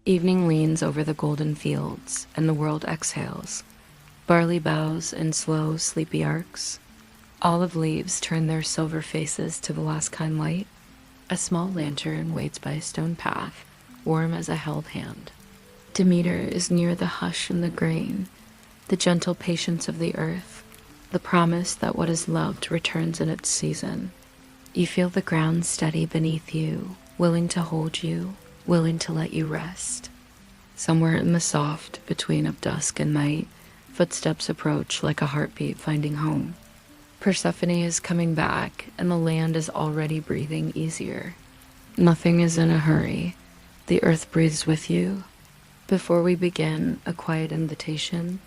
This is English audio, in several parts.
Evening leans over the golden fields, and the world exhales. Barley bows in slow, sleepy arcs. Olive leaves turn their silver faces to the last kind light. A small lantern waits by a stone path, warm as a held hand. Demeter is near the hush and the grain, the gentle patience of the earth, the promise that what is loved returns in its season. You feel the ground steady beneath you, willing to hold you, willing to let you rest. Somewhere in the soft, between of dusk and night, footsteps approach like a heartbeat finding home. Persephone is coming back, and the land is already breathing easier. Nothing is in a hurry. The earth breathes with you. Before we begin, a quiet invitation.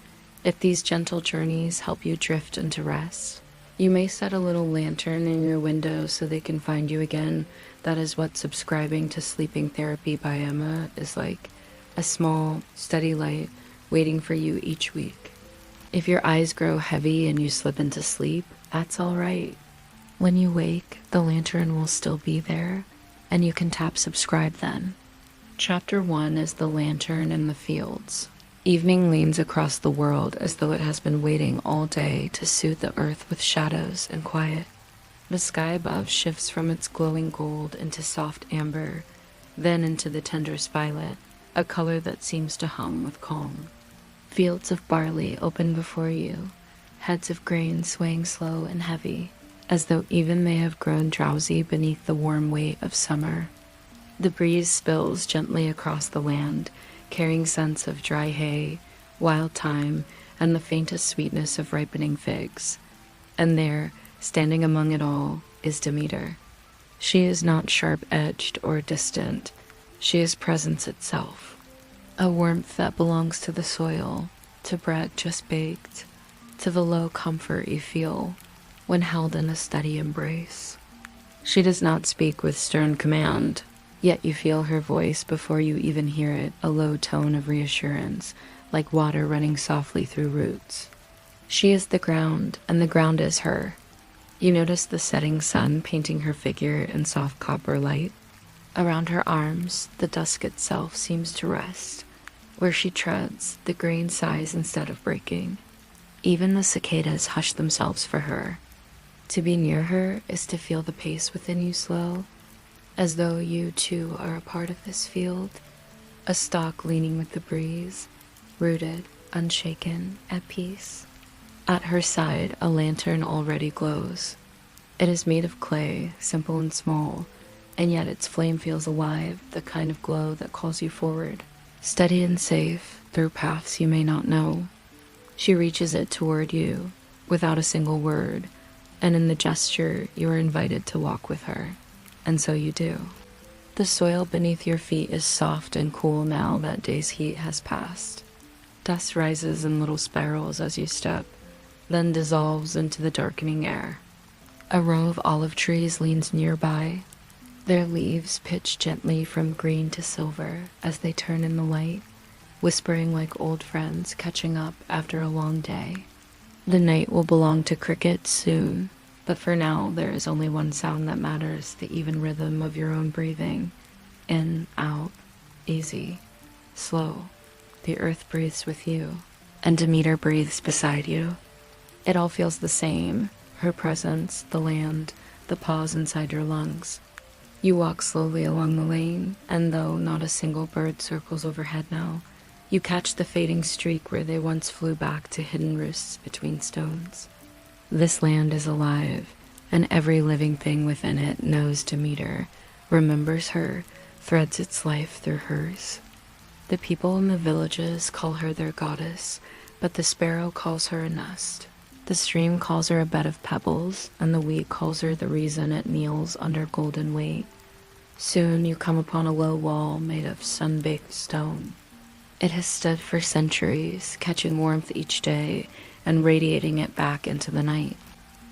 If these gentle journeys help you drift into rest, you may set a little lantern in your window so they can find you again. That is what subscribing to Sleeping Therapy by Emma is like. A small, steady light waiting for you each week. If your eyes grow heavy and you slip into sleep, that's all right. When you wake, the lantern will still be there, and you can tap subscribe then. Chapter 1 is The Lantern in the Fields. Evening leans across the world as though it has been waiting all day to soothe the earth with shadows and quiet. The sky above shifts from its glowing gold into soft amber, then into the tenderest violet, a color that seems to hum with calm. Fields of barley open before you, heads of grain swaying slow and heavy, as though even they have grown drowsy beneath the warm weight of summer. The breeze spills gently across the land, carrying scents of dry hay, wild thyme, and the faintest sweetness of ripening figs. And there, standing among it all, is Demeter. She is not sharp-edged or distant. She is presence itself. A warmth that belongs to the soil, to bread just baked, to the low comfort you feel when held in a steady embrace. She does not speak with stern command, yet you feel her voice before you even hear it, a low tone of reassurance, like water running softly through roots. She is the ground, and the ground is her. You notice the setting sun painting her figure in soft copper light. Around her arms, the dusk itself seems to rest. Where she treads, the grain sighs instead of breaking. Even the cicadas hush themselves for her. To be near her is to feel the pace within you slow, as though you too are a part of this field, a stalk leaning with the breeze, rooted, unshaken, at peace. At her side, a lantern already glows. It is made of clay, simple and small, and yet its flame feels alive, the kind of glow that calls you forward, steady and safe, through paths you may not know. She reaches it toward you, without a single word, and in the gesture you are invited to walk with her. And so you do. The soil beneath your feet is soft and cool now that day's heat has passed. Dust rises in little spirals as you step, then dissolves into the darkening air. A row of olive trees leans nearby. Their leaves pitch gently from green to silver as they turn in the light, whispering like old friends catching up after a long day. The night will belong to crickets soon, but for now there is only one sound that matters, the even rhythm of your own breathing. In, out, easy, slow. The earth breathes with you, and Demeter breathes beside you. It all feels the same, her presence, the land, the pause inside your lungs. You walk slowly along the lane, and though not a single bird circles overhead now, you catch the fading streak where they once flew back to hidden roosts between stones. This land is alive, and every living thing within it knows Demeter, remembers her, threads its life through hers. The people in the villages call her their goddess, but the sparrow calls her a nest. The stream calls her a bed of pebbles, and the wheat calls her the reason it kneels under golden weight. Soon you come upon a low wall made of sun-baked stone. It has stood for centuries, catching warmth each day and radiating it back into the night.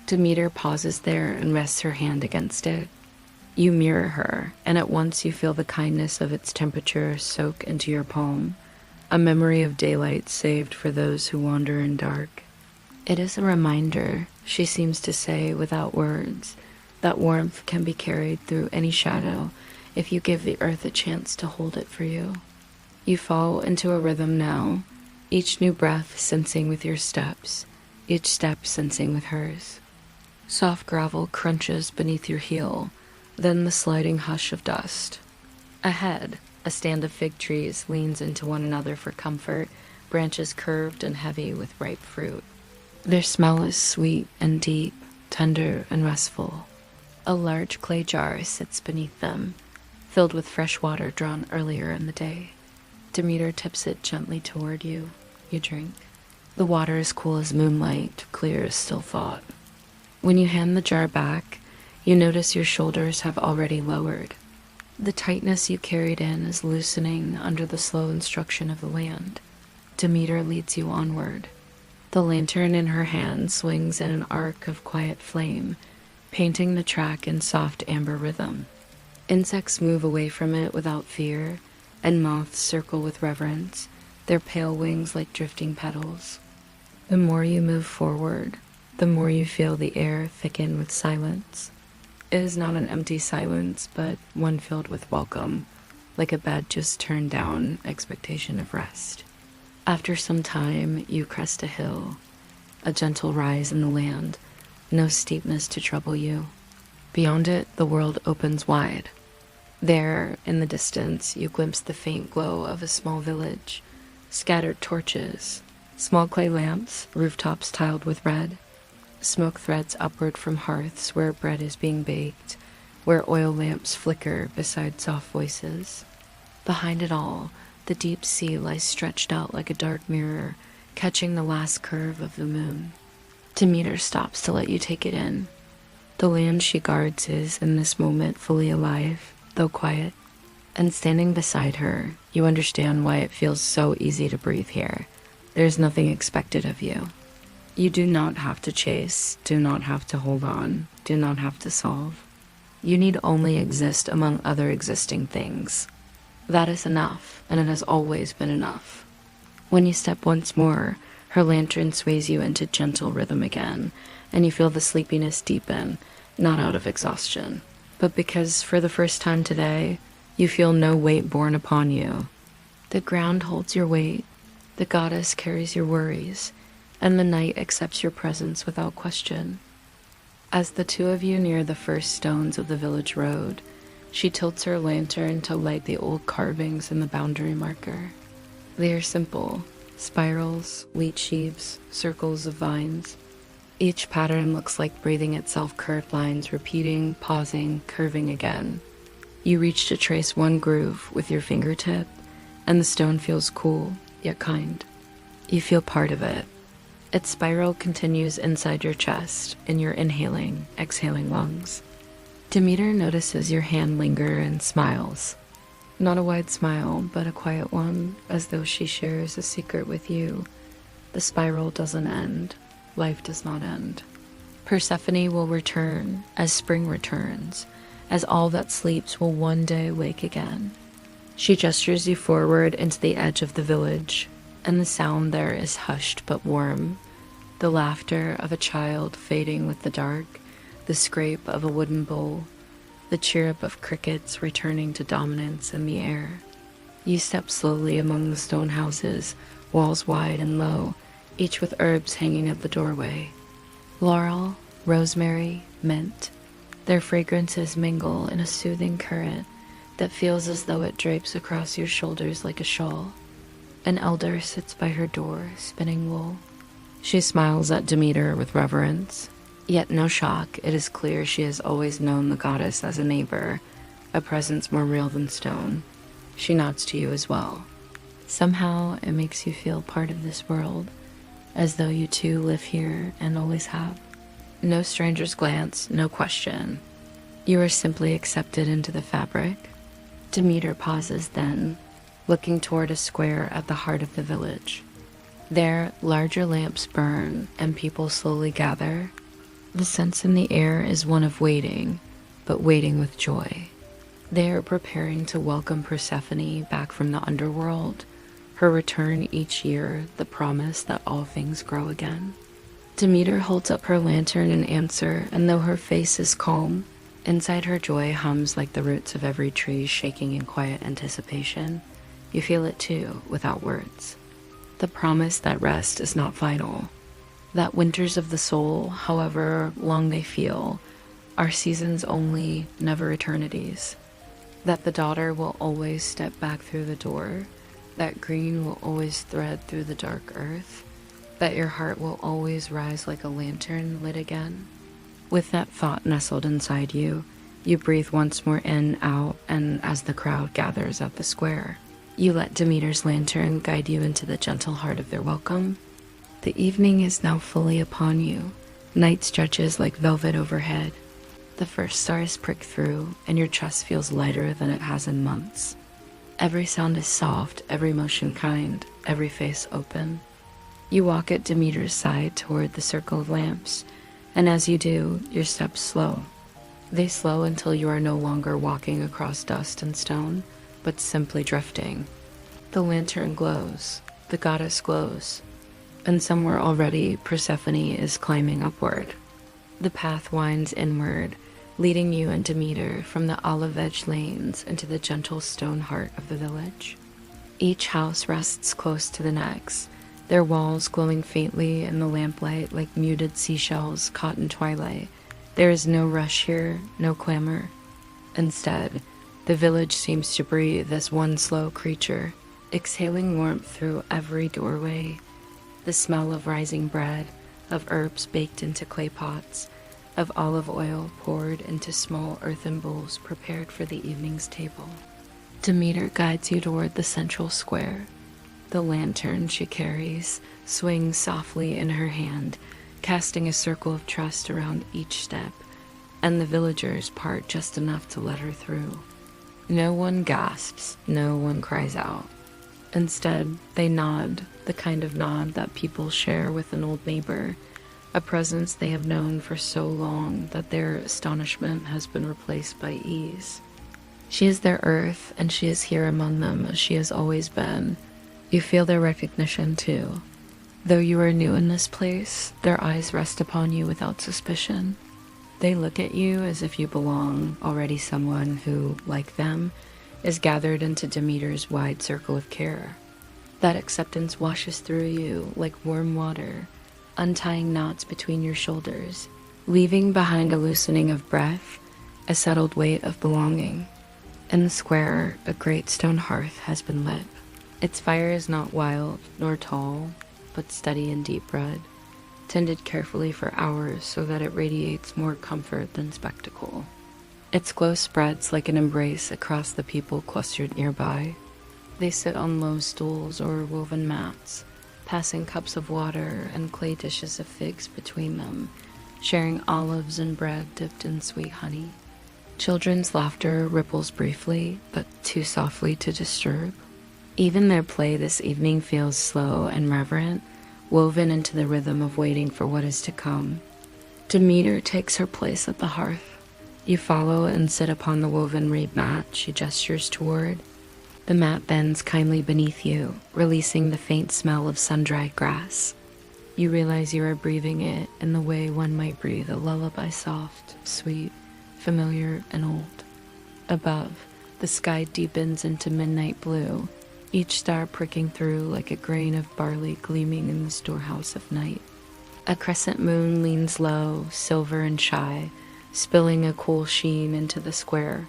Demeter pauses there and rests her hand against it. You mirror her, and at once you feel the kindness of its temperature soak into your palm, a memory of daylight saved for those who wander in dark. It is a reminder, she seems to say without words, that warmth can be carried through any shadow if you give the earth a chance to hold it for you. You fall into a rhythm now, each new breath sensing with your steps, each step sensing with hers. Soft gravel crunches beneath your heel, then the sliding hush of dust. Ahead, a stand of fig trees leans into one another for comfort, branches curved and heavy with ripe fruit. Their smell is sweet and deep, tender and restful. A large clay jar sits beneath them, filled with fresh water drawn earlier in the day. Demeter tips it gently toward you. You drink. The water is cool as moonlight, clear as still thought. When you hand the jar back, you notice your shoulders have already lowered. The tightness you carried in is loosening under the slow instruction of the land. Demeter leads you onward. The lantern in her hand swings in an arc of quiet flame, painting the track in soft amber rhythm. Insects move away from it without fear, and moths circle with reverence, their pale wings like drifting petals. The more you move forward, the more you feel the air thicken with silence. It is not an empty silence, but one filled with welcome, like a bed just turned down, expectation of rest. After some time, you crest a hill, a gentle rise in the land, no steepness to trouble you. Beyond it, the world opens wide. There, in the distance, you glimpse the faint glow of a small village, scattered torches, small clay lamps, rooftops tiled with red. Smoke threads upward from hearths where bread is being baked, where oil lamps flicker beside soft voices. Behind it all, the deep sea lies stretched out like a dark mirror, catching the last curve of the moon. Demeter stops to let you take it in. The land she guards is, in this moment, fully alive, though quiet. And standing beside her, you understand why it feels so easy to breathe here. There's nothing expected of you. You do not have to chase, do not have to hold on, do not have to solve. You need only exist among other existing things. That is enough, and it has always been enough. When you step once more, her lantern sways you into gentle rhythm again, and you feel the sleepiness deepen, not out of exhaustion, but because for the first time today, you feel no weight borne upon you. The ground holds your weight, the goddess carries your worries, and the night accepts your presence without question. As the two of you near the first stones of the village road, she tilts her lantern to light the old carvings in the boundary marker. They are simple, spirals, wheat sheaves, circles of vines. Each pattern looks like breathing itself, curved lines repeating, pausing, curving again. You reach to trace one groove with your fingertip, and the stone feels cool, yet kind. You feel part of it. Its spiral continues inside your chest, in your inhaling, exhaling lungs. Demeter notices your hand linger and smiles. Not a wide smile, but a quiet one, as though she shares a secret with you. The spiral doesn't end. Life does not end. Persephone will return, as spring returns, as all that sleeps will one day wake again. She gestures you forward into the edge of the village, and the sound there is hushed but warm. The laughter of a child fading with the dark, the scrape of a wooden bowl, the chirrup of crickets returning to dominance in the air. You step slowly among the stone houses, walls wide and low, each with herbs hanging at the doorway. Laurel, rosemary, mint. Their fragrances mingle in a soothing current that feels as though it drapes across your shoulders like a shawl. An elder sits by her door, spinning wool. She smiles at Demeter with reverence, yet no shock. It is clear she has always known the goddess as a neighbor, a presence more real than stone. She nods to you as well. Somehow, it makes you feel part of this world, as though you too live here and always have. No stranger's glance, no question. You are simply accepted into the fabric. Demeter pauses then, looking toward a square at the heart of the village. There, larger lamps burn and people slowly gather. The sense in the air is one of waiting, but waiting with joy. They are preparing to welcome Persephone back from the underworld, her return each year, the promise that all things grow again. Demeter holds up her lantern in answer, and though her face is calm, inside her joy hums like the roots of every tree shaking in quiet anticipation. You feel it too, without words. The promise that rest is not final, that winters of the soul, however long they feel, are seasons only, never eternities. That the daughter will always step back through the door, that green will always thread through the dark earth, that your heart will always rise like a lantern lit again. With that thought nestled inside you, you breathe once more in, out, and as the crowd gathers at the square, you let Demeter's lantern guide you into the gentle heart of their welcome. The evening is now fully upon you. Night stretches like velvet overhead. The first stars prick through, and your chest feels lighter than it has in months. Every sound is soft, every motion kind, every face open. You walk at Demeter's side toward the circle of lamps, and as you do, your steps slow. They slow until you are no longer walking across dust and stone, but simply drifting. The lantern glows, the goddess glows, and somewhere already Persephone is climbing upward. The path winds inward, leading you and Demeter from the olive-edged lanes into the gentle stone heart of the village. Each house rests close to the next, their walls glowing faintly in the lamplight like muted seashells caught in twilight. There is no rush here, no clamor. Instead, the village seems to breathe as one slow creature, exhaling warmth through every doorway. The smell of rising bread, of herbs baked into clay pots, of olive oil poured into small earthen bowls prepared for the evening's table. Demeter guides you toward the central square. The lantern she carries swings softly in her hand, casting a circle of trust around each step, and the villagers part just enough to let her through. No one gasps, no one cries out. Instead, they nod, the kind of nod that people share with an old neighbor, a presence they have known for so long that their astonishment has been replaced by ease. She is their earth, and she is here among them as she has always been. You feel their recognition too. Though you are new in this place, their eyes rest upon you without suspicion. They look at you as if you belong, already someone who, like them, is gathered into Demeter's wide circle of care. That acceptance washes through you like warm water, untying knots between your shoulders, leaving behind a loosening of breath, a settled weight of belonging. In the square, a great stone hearth has been lit. Its fire is not wild nor tall, but steady and deep red, tended carefully for hours so that it radiates more comfort than spectacle. Its glow spreads like an embrace across the people clustered nearby. They sit on low stools or woven mats, passing cups of water and clay dishes of figs between them, sharing olives and bread dipped in sweet honey. Children's laughter ripples briefly, but too softly to disturb. Even their play this evening feels slow and reverent, woven into the rhythm of waiting for what is to come. Demeter takes her place at the hearth. You follow and sit upon the woven reed mat she gestures toward. The mat bends kindly beneath you, releasing the faint smell of sun-dried grass. You realize you are breathing it in the way one might breathe a lullaby, soft, sweet, familiar, and old. Above, the sky deepens into midnight blue, each star pricking through like a grain of barley gleaming in the storehouse of night. A crescent moon leans low, silver and shy, spilling a cool sheen into the square.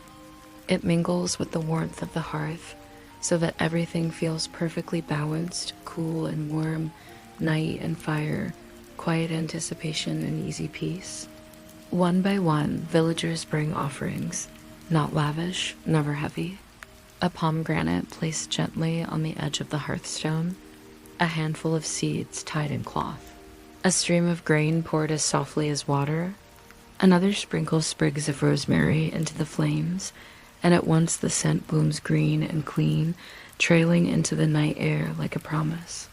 It mingles with the warmth of the hearth, so that everything feels perfectly balanced, cool and warm, night and fire, quiet anticipation and easy peace. One by one, villagers bring offerings, not lavish, never heavy. A pomegranate placed gently on the edge of the hearthstone, a handful of seeds tied in cloth, a stream of grain poured as softly as water. Another sprinkles sprigs of rosemary into the flames, and at once the scent blooms green and clean, trailing into the night air like a promise.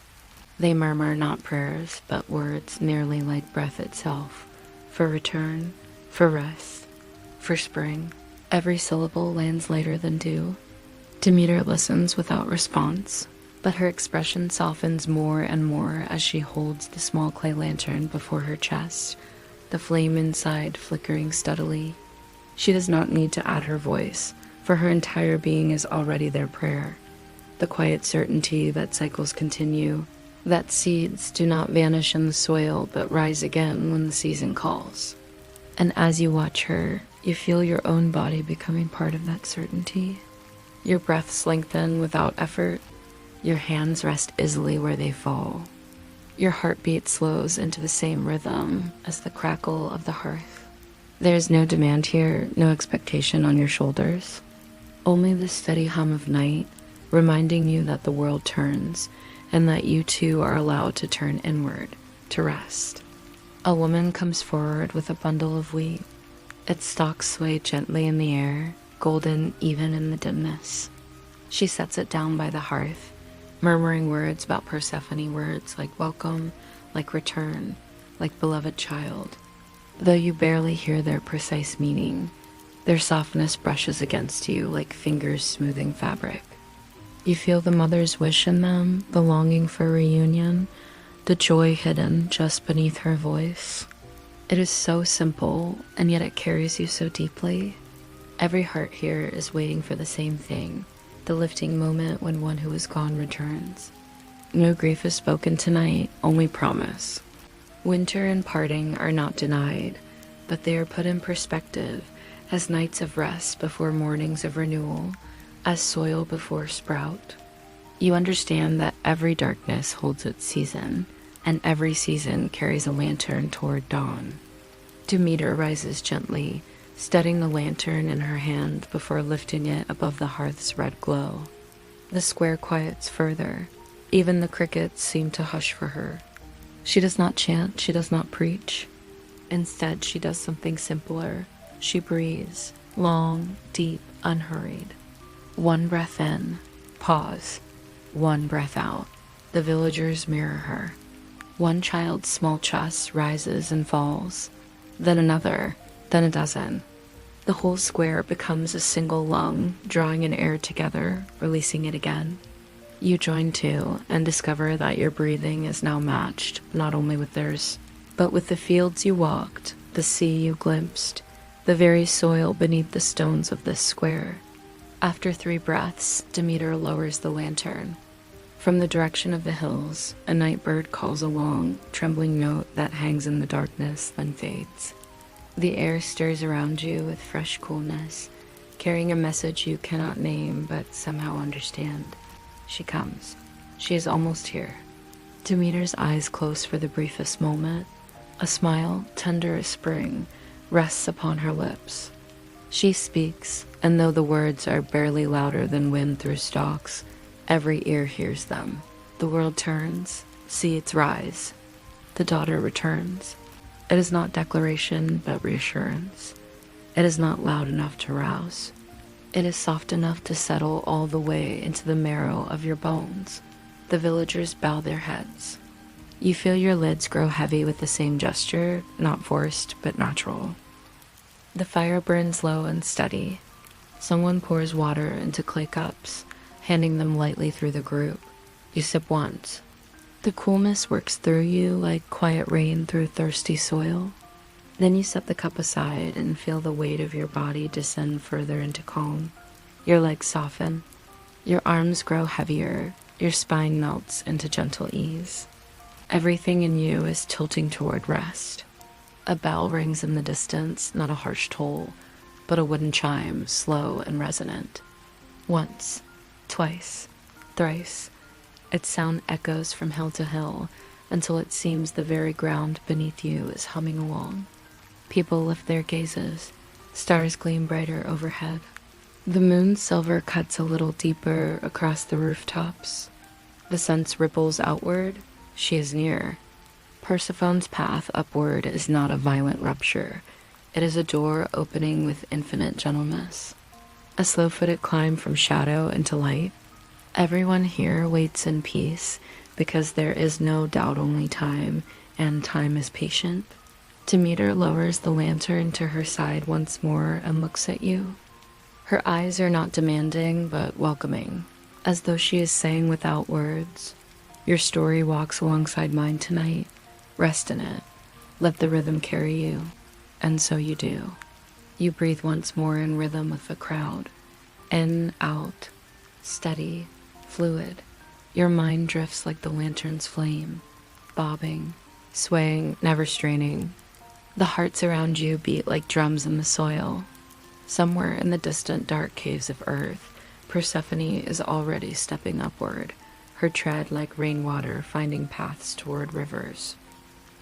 They murmur not prayers, but words nearly like breath itself, for return, for rest, for spring. Every syllable lands lighter than dew. Demeter listens without response, but her expression softens more and more as she holds the small clay lantern before her chest, the flame inside flickering steadily. She does not need to add her voice, for her entire being is already their prayer. the quiet certainty that cycles continue, that seeds do not vanish in the soil but rise again when the season calls. And as you watch her, you feel your own body becoming part of that certainty. Your breaths lengthen without effort. Your hands rest easily where they fall. Your heartbeat slows into the same rhythm as the crackle of the hearth. There is no demand here, no expectation on your shoulders. Only the steady hum of night, reminding you that the world turns and that you too are allowed to turn inward, to rest. A woman comes forward with a bundle of wheat. Its stalks sway gently in the air, golden even in the dimness. She sets it down by the hearth, murmuring words about Persephone, words like welcome, like return, like beloved child. Though you barely hear their precise meaning, their softness brushes against you like fingers smoothing fabric. You feel the mother's wish in them, the longing for reunion, the joy hidden just beneath her voice. It is so simple, and yet it carries you so deeply. Every heart here is waiting for the same thing, the lifting moment when one who is gone returns. No grief is spoken tonight, only promise. Winter and parting are not denied, but they are put in perspective as nights of rest before mornings of renewal, as soil before sprout. You understand that every darkness holds its season, and every season carries a lantern toward dawn. Demeter rises gently, steadying the lantern in her hand before lifting it above the hearth's red glow. The square quiets further. Even the crickets seem to hush for her. She does not chant, she does not preach. Instead, she does something simpler. She breathes, long, deep, unhurried. One breath in, pause. One breath out. The villagers mirror her. One child's small chest rises and falls, then another, then a dozen. The whole square becomes a single lung, drawing in air together, releasing it again. You join too, and discover that your breathing is now matched, not only with theirs, but with the fields you walked, the sea you glimpsed, the very soil beneath the stones of this square. After 3 breaths, Demeter lowers the lantern. From the direction of the hills, a night bird calls a long, trembling note that hangs in the darkness, then fades. The air stirs around you with fresh coolness, carrying a message you cannot name but somehow understand. She comes. She is almost here. Demeter's eyes close for the briefest moment. A smile, tender as spring, rests upon her lips. She speaks, and though the words are barely louder than wind through stalks, every ear hears them. The world turns, seeds rise. The daughter returns. It is not declaration, but reassurance. It is not loud enough to rouse. It is soft enough to settle all the way into the marrow of your bones. The villagers bow their heads. You feel your lids grow heavy with the same gesture, not forced, but natural. The fire burns low and steady. Someone pours water into clay cups, handing them lightly through the group. You sip once. The coolness works through you like quiet rain through thirsty soil. Then you set the cup aside and feel the weight of your body descend further into calm. Your legs soften. Your arms grow heavier. Your spine melts into gentle ease. Everything in you is tilting toward rest. A bell rings in the distance, not a harsh toll, but a wooden chime, slow and resonant. Once, twice, thrice, its sound echoes from hill to hill until it seems the very ground beneath you is humming along. People lift their gazes. Stars gleam brighter overhead. The moon's silver cuts a little deeper across the rooftops. The sense ripples outward. She is near. Persephone's path upward is not a violent rupture. It is a door opening with infinite gentleness. A slow-footed climb from shadow into light. Everyone here waits in peace because there is no doubt-only time, and time is patient. Demeter lowers the lantern to her side once more and looks at you. Her eyes are not demanding, but welcoming, as though she is saying without words, "Your story walks alongside mine tonight. Rest in it. Let the rhythm carry you." And so you do. You breathe once more in rhythm with the crowd. In, out, steady, fluid. Your mind drifts like the lantern's flame, bobbing, swaying, never straining. The hearts around you beat like drums in the soil. Somewhere in the distant dark caves of earth, Persephone is already stepping upward, her tread like rainwater finding paths toward rivers.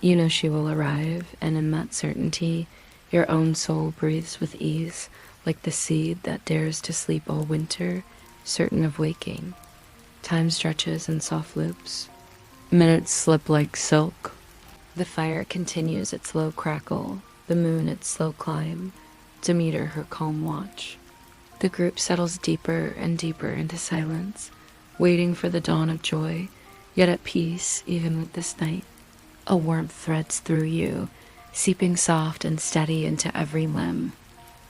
You know she will arrive, and in that certainty, your own soul breathes with ease, like the seed that dares to sleep all winter, certain of waking. Time stretches in soft loops. Minutes slip like silk. The fire continues its slow crackle, the moon its slow climb, Demeter her calm watch. The group settles deeper and deeper into silence, waiting for the dawn of joy, yet at peace even with this night. A warmth threads through you, seeping soft and steady into every limb.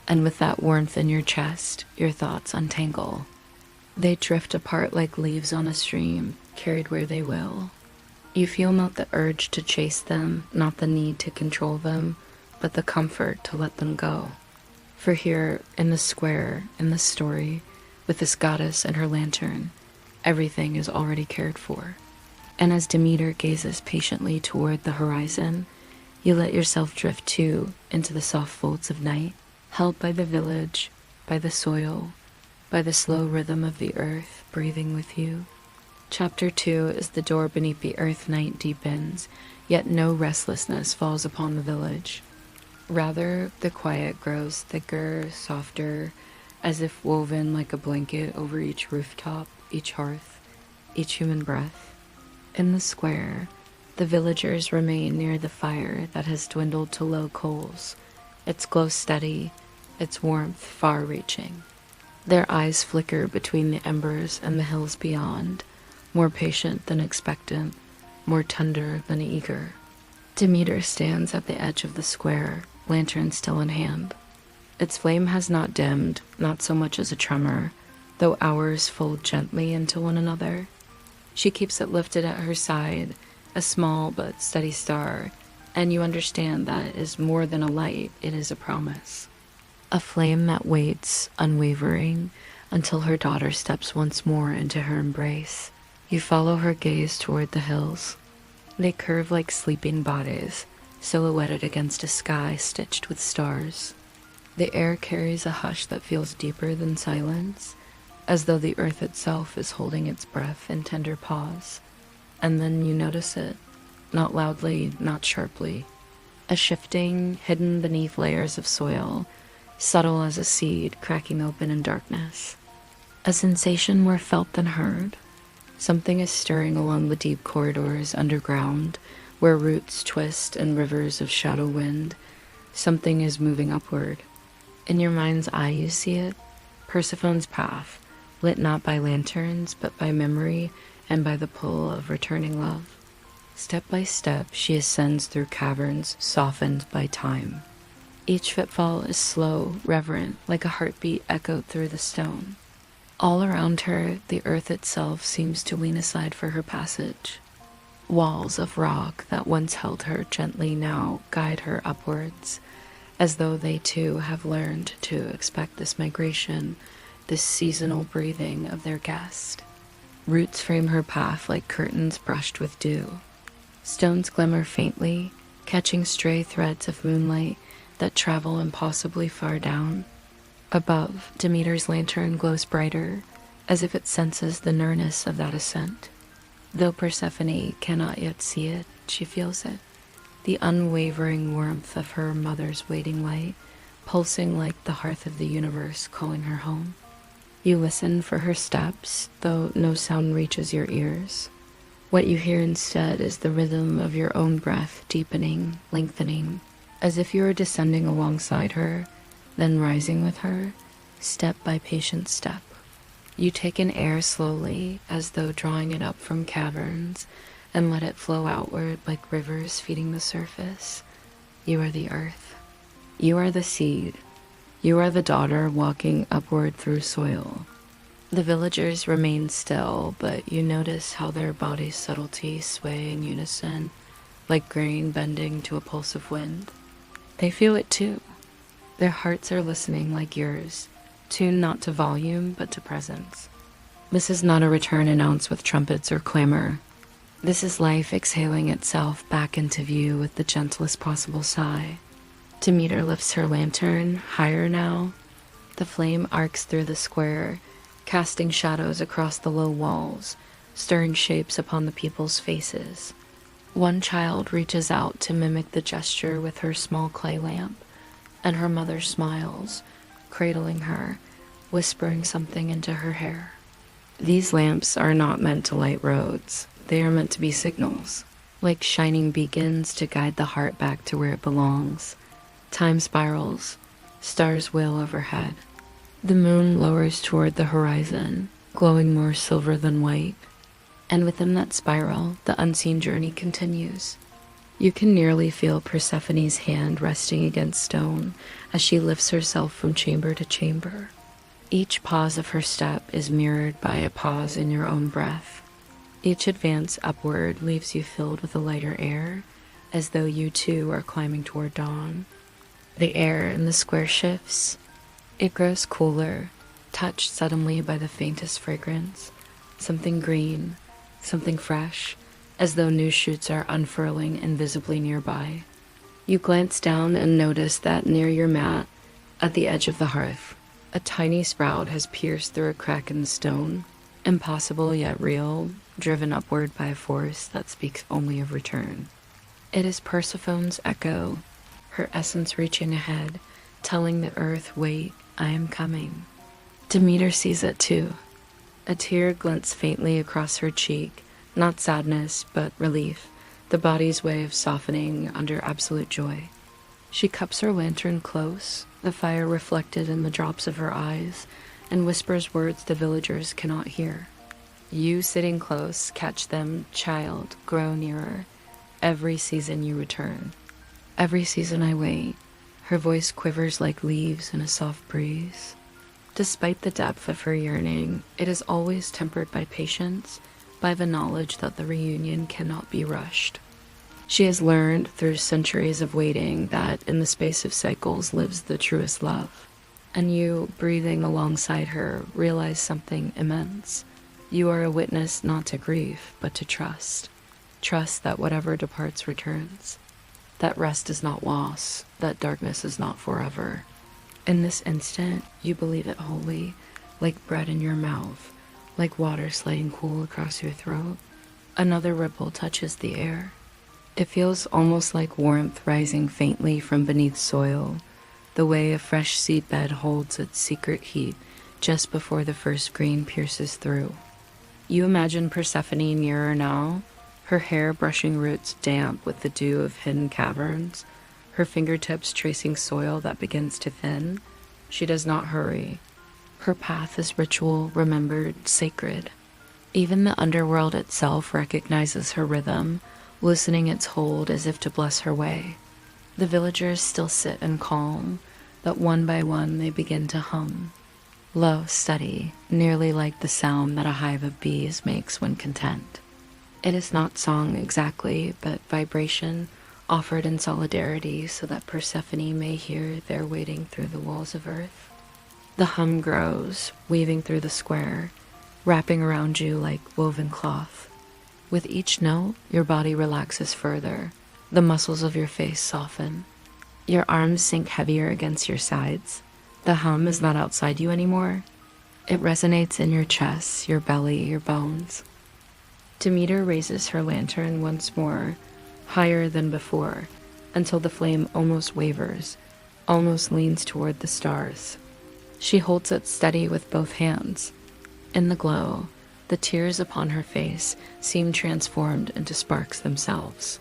And with that warmth in your chest, your thoughts untangle. They drift apart like leaves on a stream, carried where they will. You feel not the urge to chase them, not the need to control them, but the comfort to let them go. For here, in the square, in the story, with this goddess and her lantern, everything is already cared for. And as Demeter gazes patiently toward the horizon, you let yourself drift too into the soft folds of night, held by the village, by the soil, by the slow rhythm of the earth breathing with you. Chapter 2 is the door beneath the earth night deepens, yet no restlessness falls upon the village. Rather, the quiet grows thicker, softer, as if woven like a blanket over each rooftop, each hearth, each human breath. In the square, the villagers remain near the fire that has dwindled to low coals, its glow steady, its warmth far-reaching. Their eyes flicker between the embers and the hills beyond, more patient than expectant, more tender than eager. Demeter stands at the edge of the square, lantern still in hand. Its flame has not dimmed, not so much as a tremor, though hours fold gently into one another. She keeps it lifted at her side, a small but steady star, and you understand that it is more than a light, it is a promise. A flame that waits, unwavering, until her daughter steps once more into her embrace. You follow her gaze toward the hills. They curve like sleeping bodies, silhouetted against a sky stitched with stars. The air carries a hush that feels deeper than silence, as though the earth itself is holding its breath in tender pause. And then you notice it, not loudly, not sharply. A shifting, hidden beneath layers of soil, subtle as a seed cracking open in darkness. A sensation more felt than heard. Something is stirring along the deep corridors underground, where roots twist in rivers of shadow wind. Something is moving upward. In your mind's eye you see it, Persephone's path, lit not by lanterns, but by memory and by the pull of returning love. Step by step, she ascends through caverns softened by time. Each footfall is slow, reverent, like a heartbeat echoed through the stone. All around her, the earth itself seems to lean aside for her passage. Walls of rock that once held her gently now guide her upwards, as though they too have learned to expect this migration, this seasonal breathing of their guest. Roots frame her path like curtains brushed with dew. Stones glimmer faintly, catching stray threads of moonlight that travel impossibly far down. Above, Demeter's lantern glows brighter, as if it senses the nearness of that ascent. Though Persephone cannot yet see it, she feels it. The unwavering warmth of her mother's waiting light, pulsing like the hearth of the universe calling her home. You listen for her steps, though no sound reaches your ears. What you hear instead is the rhythm of your own breath deepening, lengthening, as if you are descending alongside her, then rising with her, step by patient step. You take in air slowly, as though drawing it up from caverns, and let it flow outward like rivers feeding the surface. You are the earth. You are the seed. You are the daughter walking upward through soil. The villagers remain still, but you notice how their bodies' subtlety sway in unison, like grain bending to a pulse of wind. They feel it too. Their hearts are listening like yours, tuned not to volume but to presence. This is not a return announced with trumpets or clamor. This is life exhaling itself back into view with the gentlest possible sigh. Demeter lifts her lantern, higher now. The flame arcs through the square, casting shadows across the low walls, stirring shapes upon the people's faces. One child reaches out to mimic the gesture with her small clay lamp, and her mother smiles, cradling her, whispering something into her hair. These lamps are not meant to light roads. They are meant to be signals, like shining beacons to guide the heart back to where it belongs. Time spirals, stars wheel overhead. The moon lowers toward the horizon, glowing more silver than white. And within that spiral, the unseen journey continues. You can nearly feel Persephone's hand resting against stone as she lifts herself from chamber to chamber. Each pause of her step is mirrored by a pause in your own breath. Each advance upward leaves you filled with a lighter air, as though you too are climbing toward dawn. The air in the square shifts. It grows cooler, touched suddenly by the faintest fragrance, something green, something fresh, as though new shoots are unfurling invisibly nearby. You glance down and notice that near your mat, at the edge of the hearth, a tiny sprout has pierced through a crack in the stone, impossible yet real, driven upward by a force that speaks only of return. It is Persephone's echo, her essence reaching ahead, telling the earth, wait, I am coming. Demeter sees it too. A tear glints faintly across her cheek, not sadness, but relief, the body's way of softening under absolute joy. She cups her lantern close, the fire reflected in the drops of her eyes, and whispers words the villagers cannot hear. You sitting close, catch them, child, grow nearer. Every season you return. Every season I wait. Her voice quivers like leaves in a soft breeze. Despite the depth of her yearning, it is always tempered by patience, by the knowledge that the reunion cannot be rushed. She has learned through centuries of waiting that in the space of cycles lives the truest love. And you, breathing alongside her, realize something immense. You are a witness not to grief, but to trust. Trust that whatever departs returns. That rest is not loss, that darkness is not forever. In this instant, you believe it wholly, like bread in your mouth, like water sliding cool across your throat. Another ripple touches the air. It feels almost like warmth rising faintly from beneath soil, the way a fresh seedbed holds its secret heat just before the first green pierces through. You imagine Persephone nearer now, her hair brushing roots damp with the dew of hidden caverns, her fingertips tracing soil that begins to thin. She does not hurry. Her path is ritual, remembered, sacred. Even the underworld itself recognizes her rhythm, loosening its hold as if to bless her way. The villagers still sit and calm, but one by one they begin to hum. Low, steady, nearly like the sound that a hive of bees makes when content. It is not song exactly, but vibration, offered in solidarity so that Persephone may hear their waiting through the walls of earth. The hum grows, weaving through the square, wrapping around you like woven cloth. With each note, your body relaxes further, the muscles of your face soften. Your arms sink heavier against your sides. The hum is not outside you anymore. It resonates in your chest, your belly, your bones. Demeter raises her lantern once more, higher than before, until the flame almost wavers, almost leans toward the stars. She holds it steady with both hands. In the glow, the tears upon her face seem transformed into sparks themselves.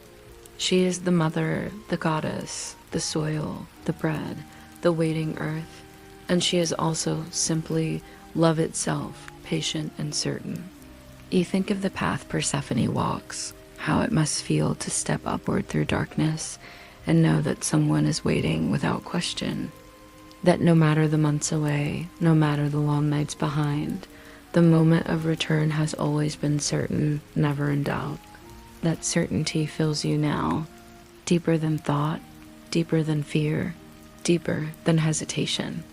She is the mother, the goddess, the soil, the bread, the waiting earth, and she is also simply love itself, patient and certain. You think of the path Persephone walks, how it must feel to step upward through darkness and know that someone is waiting without question. That no matter the months away, no matter the long nights behind, the moment of return has always been certain, never in doubt. That certainty fills you now, deeper than thought, deeper than fear, deeper than hesitation.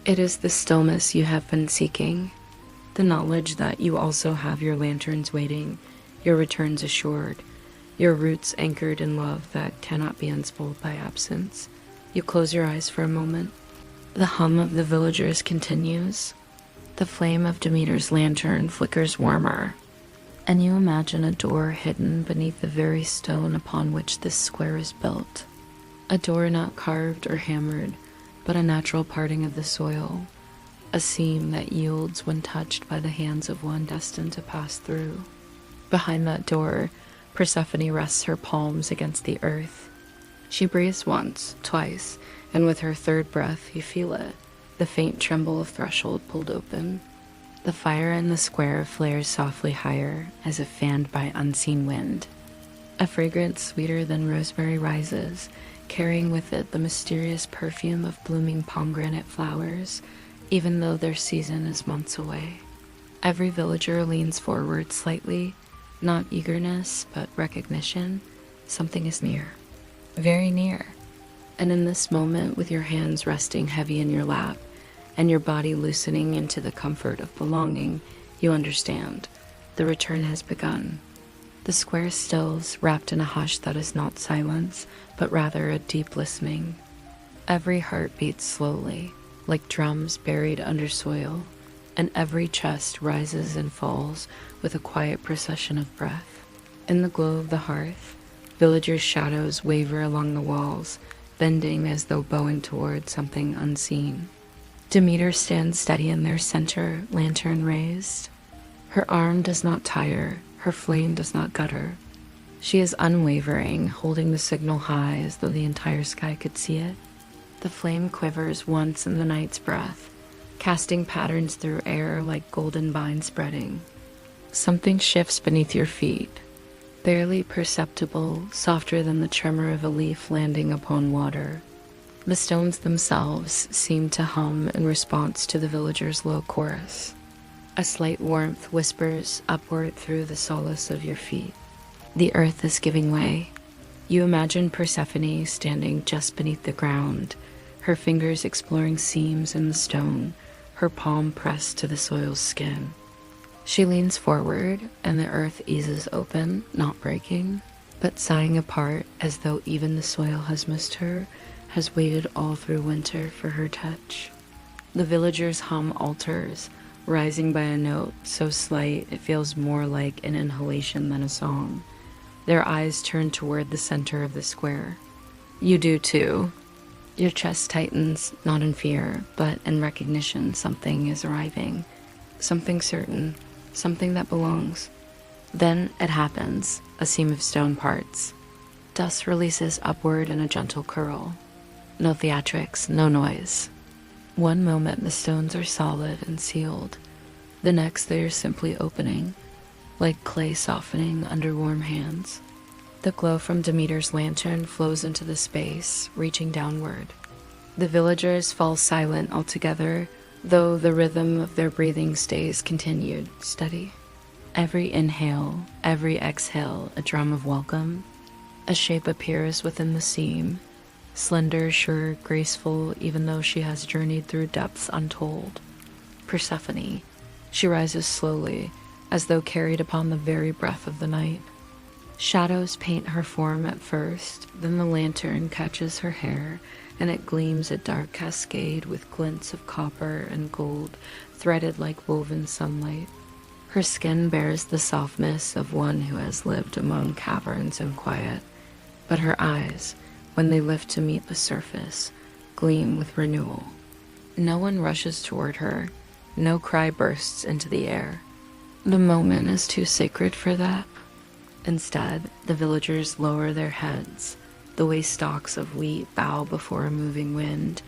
It is the stillness you have been seeking. The knowledge that you also have your lanterns waiting, your returns assured, your roots anchored in love that cannot be unspooled by absence. You close your eyes for a moment. The hum of the villagers continues. The flame of Demeter's lantern flickers warmer, and you imagine a door hidden beneath the very stone upon which this square is built. A door not carved or hammered, but a natural parting of the soil, a seam that yields when touched by the hands of one destined to pass through. Behind that door, Persephone rests her palms against the earth. She breathes once, twice, and with her third breath you feel it, the faint tremble of threshold pulled open. The fire in the square flares softly higher, as if fanned by unseen wind. A fragrance sweeter than rosemary rises, carrying with it the mysterious perfume of blooming pomegranate flowers, even though their season is months away. Every villager leans forward slightly, not eagerness, but recognition. Something is near, very near. And in this moment, with your hands resting heavy in your lap, and your body loosening into the comfort of belonging, you understand. The return has begun. The square stills, wrapped in a hush that is not silence, but rather a deep listening. Every heart beats slowly, like drums buried under soil, and every chest rises and falls with a quiet procession of breath. In the glow of the hearth, villagers' shadows waver along the walls, bending as though bowing toward something unseen. Demeter stands steady in their center, lantern raised. Her arm does not tire, her flame does not gutter. She is unwavering, holding the signal high as though the entire sky could see it. The flame quivers once in the night's breath, casting patterns through air like golden vine spreading. Something shifts beneath your feet, barely perceptible, softer than the tremor of a leaf landing upon water. The stones themselves seem to hum in response to the villagers' low chorus. A slight warmth whispers upward through the solace of your feet. The earth is giving way. You imagine Persephone standing just beneath the ground, her fingers exploring seams in the stone, her palm pressed to the soil's skin. She leans forward, and the earth eases open, not breaking, but sighing apart as though even the soil has missed her, has waited all through winter for her touch. The villagers' hum alters, rising by a note so slight it feels more like an inhalation than a song. Their eyes turn toward the center of the square. You do too. Your chest tightens, not in fear, but in recognition something is arriving. Something certain, something that belongs. Then it happens. A seam of stone parts. Dust releases upward in a gentle curl. No theatrics, no noise. One moment the stones are solid and sealed. The next they are simply opening, like clay softening under warm hands. The glow from Demeter's lantern flows into the space, reaching downward. The villagers fall silent altogether, though the rhythm of their breathing stays continued, steady. Every inhale, every exhale, a drum of welcome. A shape appears within the seam, slender, sure, graceful, even though she has journeyed through depths untold. Persephone. She rises slowly, as though carried upon the very breath of the night. Shadows paint her form at first, then the lantern catches her hair, and it gleams a dark cascade with glints of copper and gold, threaded like woven sunlight. Her skin bears the softness of one who has lived among caverns and quiet, but her eyes, when they lift to meet the surface, gleam with renewal. No one rushes toward her, no cry bursts into the air. The moment is too sacred for that. Instead, the villagers lower their heads, the way stalks of wheat bow before a moving wind,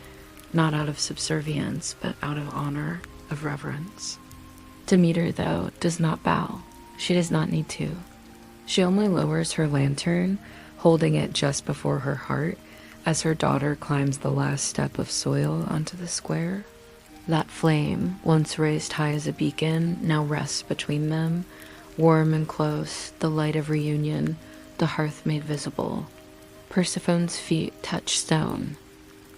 not out of subservience, but out of honor, of reverence. Demeter, though, does not bow. She does not need to. She only lowers her lantern, holding it just before her heart, as her daughter climbs the last step of soil onto the square. That flame, once raised high as a beacon, now rests between them, warm and close, the light of reunion, the hearth made visible. Persephone's feet touch stone.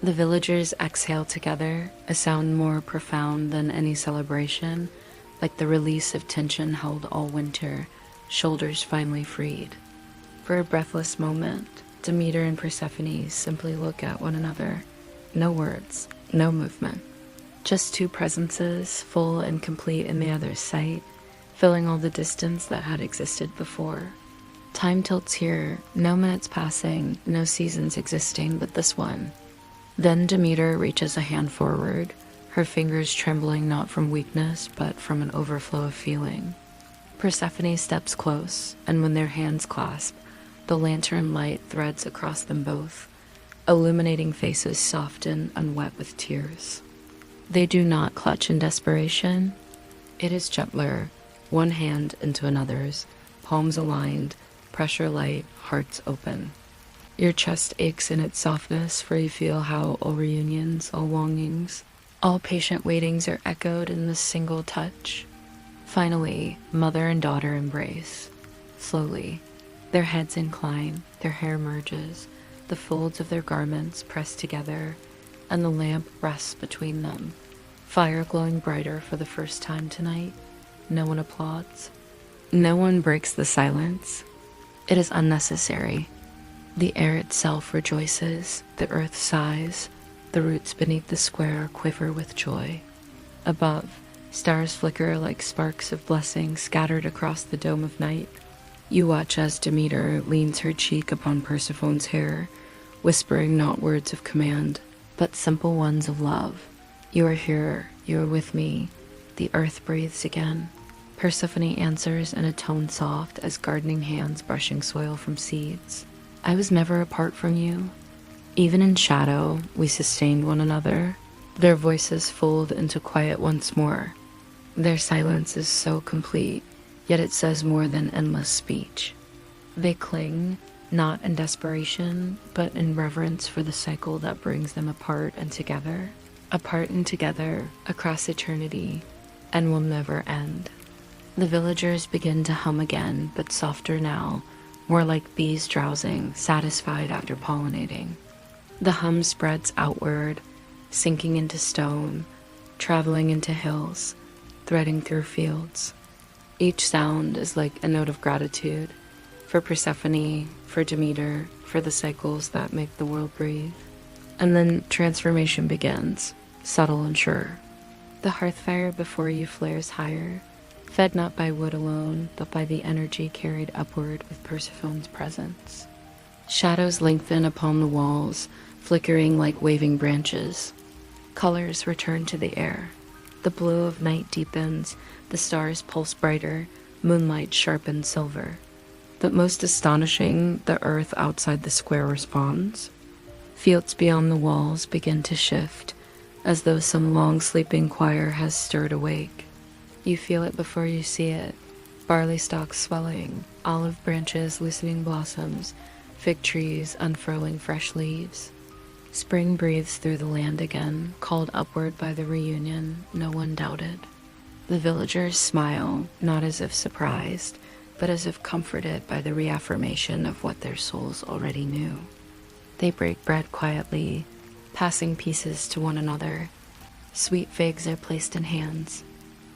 The villagers exhale together, a sound more profound than any celebration, like the release of tension held all winter, shoulders finally freed. For a breathless moment, Demeter and Persephone simply look at one another. No words, no movement. Just two presences, full and complete in the other's sight, filling all the distance that had existed before. Time tilts here, no minutes passing, no seasons existing but this one. Then Demeter reaches a hand forward, her fingers trembling not from weakness but from an overflow of feeling. Persephone steps close, and when their hands clasp, the lantern light threads across them both, illuminating faces soften and wet with tears. They do not clutch in desperation. It is gentler, one hand into another's, palms aligned, pressure light, hearts open. Your chest aches in its softness, for you feel how all reunions, all longings, all patient waitings are echoed in this single touch. Finally, mother and daughter embrace. Slowly, their heads incline, their hair merges, the folds of their garments press together, and the lamp rests between them. Fire glowing brighter for the first time tonight. No one applauds. No one breaks the silence. It is unnecessary. The air itself rejoices, the earth sighs, the roots beneath the square quiver with joy. Above, stars flicker like sparks of blessing scattered across the dome of night. You watch as Demeter leans her cheek upon Persephone's hair, whispering not words of command, but simple ones of love. You are here, you are with me. The earth breathes again. Persephone answers in a tone soft as gardening hands brushing soil from seeds. I was never apart from you. Even in shadow, we sustained one another. Their voices fold into quiet once more. Their silence is so complete, yet it says more than endless speech. They cling, not in desperation, but in reverence for the cycle that brings them apart and together across eternity, and will never end. The villagers begin to hum again, but softer now, more like bees drowsing, satisfied after pollinating. The hum spreads outward, sinking into stone, traveling into hills, threading through fields. Each sound is like a note of gratitude for Persephone, for Demeter, for the cycles that make the world breathe. And then transformation begins, subtle and sure. The hearth fire before you flares higher, fed not by wood alone, but by the energy carried upward with Persephone's presence. Shadows lengthen upon the walls, flickering like waving branches. Colors return to the air. The blue of night deepens, the stars pulse brighter, moonlight sharpens silver. But most astonishing, the earth outside the square responds. Fields beyond the walls begin to shift, as though some long sleeping choir has stirred awake. You feel it before you see it. Barley stalks swelling, olive branches loosening blossoms, fig trees unfurling fresh leaves. Spring breathes through the land again, called upward by the reunion no one doubted. The villagers smile, not as if surprised, but as if comforted by the reaffirmation of what their souls already knew. They break bread quietly, passing pieces to one another. Sweet figs are placed in hands.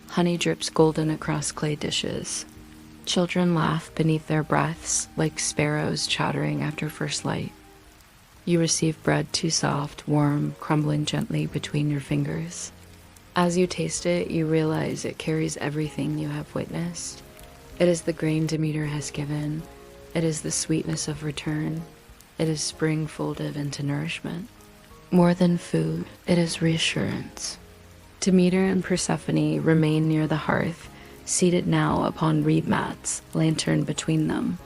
Honey drips golden across clay dishes. Children laugh beneath their breaths, like sparrows chattering after first light. You receive bread too soft, warm, crumbling gently between your fingers. As you taste it, you realize it carries everything you have witnessed. It is the grain Demeter has given. It is the sweetness of return. It is spring folded into nourishment. More than food, it is reassurance. Demeter and Persephone remain near the hearth, seated now upon reed mats, lantern between them.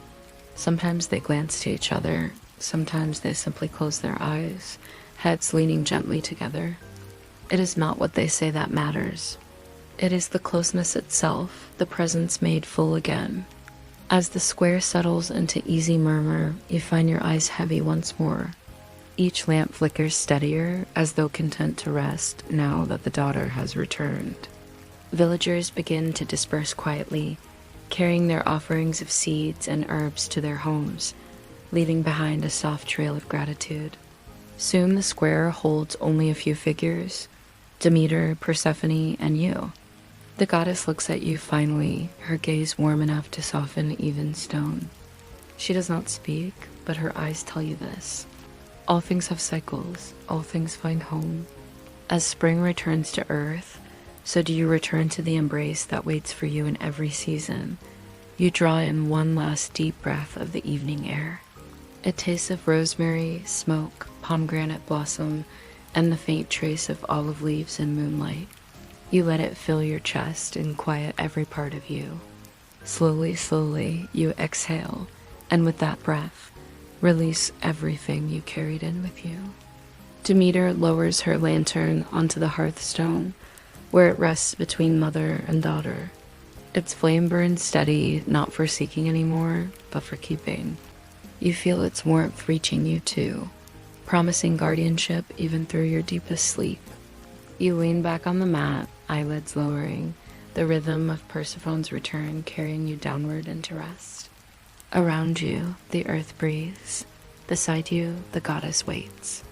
Sometimes they glance to each other. Sometimes they simply close their eyes, heads leaning gently together. It is not what they say that matters. It is the closeness itself, the presence made full again. As the square settles into easy murmur, you find your eyes heavy once more. Each lamp flickers steadier, as though content to rest now that the daughter has returned. Villagers begin to disperse quietly, carrying their offerings of seeds and herbs to their homes, leaving behind a soft trail of gratitude. Soon the square holds only a few figures, Demeter, Persephone, and you. The goddess looks at you finally, her gaze warm enough to soften even stone. She does not speak, but her eyes tell you this. All things have cycles, all things find home. As spring returns to earth, so do you return to the embrace that waits for you in every season. You draw in one last deep breath of the evening air. It tastes of rosemary, smoke, pomegranate blossom, and the faint trace of olive leaves in moonlight. You let it fill your chest and quiet every part of you. Slowly, slowly, you exhale, and with that breath, release everything you carried in with you. Demeter lowers her lantern onto the hearthstone, where it rests between mother and daughter. Its flame burns steady, not for seeking anymore, but for keeping. You feel its warmth reaching you too, promising guardianship even through your deepest sleep. You lean back on the mat, eyelids lowering, the rhythm of Persephone's return carrying you downward into rest. Around you, the earth breathes. Beside you, the goddess waits.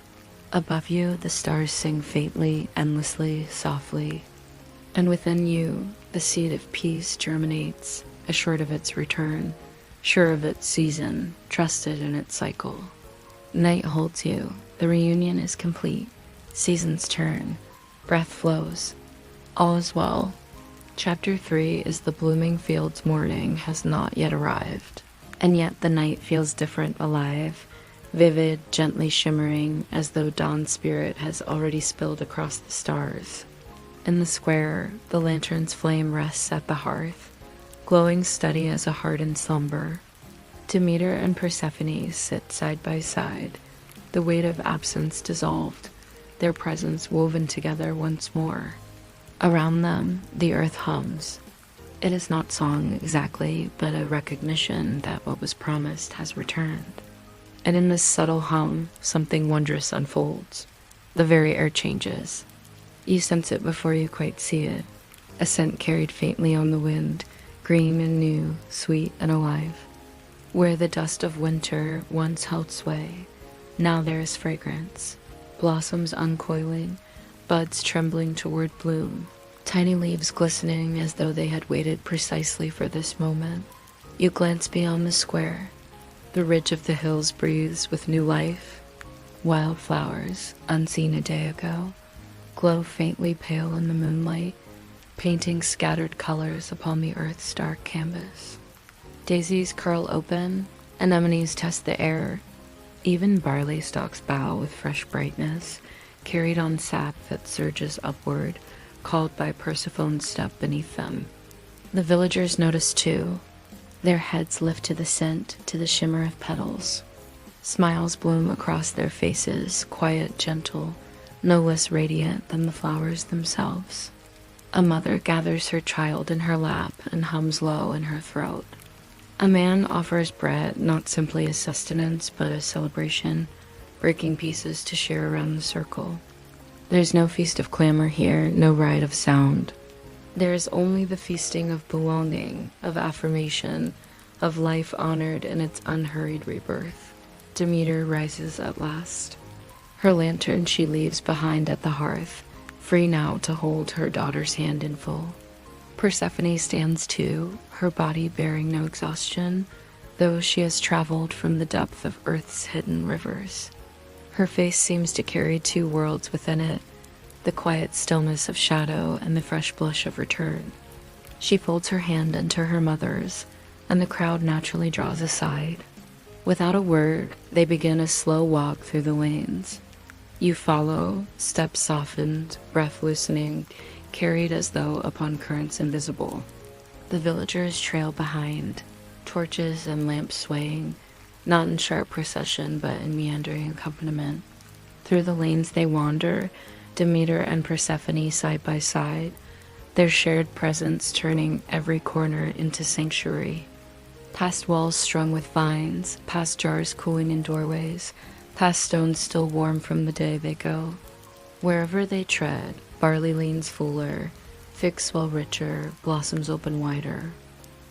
Above you, the stars sing faintly, endlessly, softly. And within you, the seed of peace germinates, assured of its return, sure of its season, trusted in its cycle. Night holds you. The reunion is complete. Seasons turn. Breath flows. All is well. Chapter 3 is the blooming fields morning has not yet arrived. And yet the night feels different, alive, vivid, gently shimmering, as though dawn's spirit has already spilled across the stars. In the square, the lantern's flame rests at the hearth, glowing steady as a heart in slumber. Demeter and Persephone sit side by side, the weight of absence dissolved, their presence woven together once more. Around them, the earth hums. It is not song exactly, but a recognition that what was promised has returned. And in this subtle hum, something wondrous unfolds. The very air changes. You sense it before you quite see it. A scent carried faintly on the wind, green and new, sweet and alive. Where the dust of winter once held sway, now there is fragrance. Blossoms uncoiling, buds trembling toward bloom, tiny leaves glistening as though they had waited precisely for this moment. You glance beyond the square. The ridge of the hills breathes with new life. Wildflowers, unseen a day ago, glow faintly pale in the moonlight, painting scattered colors upon the earth's dark canvas. Daisies curl open, anemones test the air. Even barley stalks bow with fresh brightness, carried on sap that surges upward, called by Persephone's step beneath them. The villagers notice too. Their heads lift to the scent, to the shimmer of petals. Smiles bloom across their faces, quiet, gentle, no less radiant than the flowers themselves. A mother gathers her child in her lap and hums low in her throat. A man offers bread, not simply as sustenance, but as celebration, breaking pieces to share around the circle. There's no feast of clamor here, no rite of sound. There is only the feasting of belonging, of affirmation, of life honored in its unhurried rebirth. Demeter rises at last. Her lantern she leaves behind at the hearth, free now to hold her daughter's hand in full. Persephone stands too, her body bearing no exhaustion, though she has traveled from the depth of Earth's hidden rivers. Her face seems to carry two worlds within it, the quiet stillness of shadow and the fresh blush of return. She folds her hand into her mother's, and the crowd naturally draws aside. Without a word, they begin a slow walk through the lanes. You follow, steps softened, breath loosening, carried as though upon currents invisible. The villagers trail behind, torches and lamps swaying, not in sharp procession but in meandering accompaniment. Through the lanes they wander, Demeter and Persephone side by side, their shared presence turning every corner into sanctuary. Past walls strung with vines, past jars cooling in doorways, past stones still warm from the day they go. Wherever they tread, barley leans fuller, figs swell richer, blossoms open wider.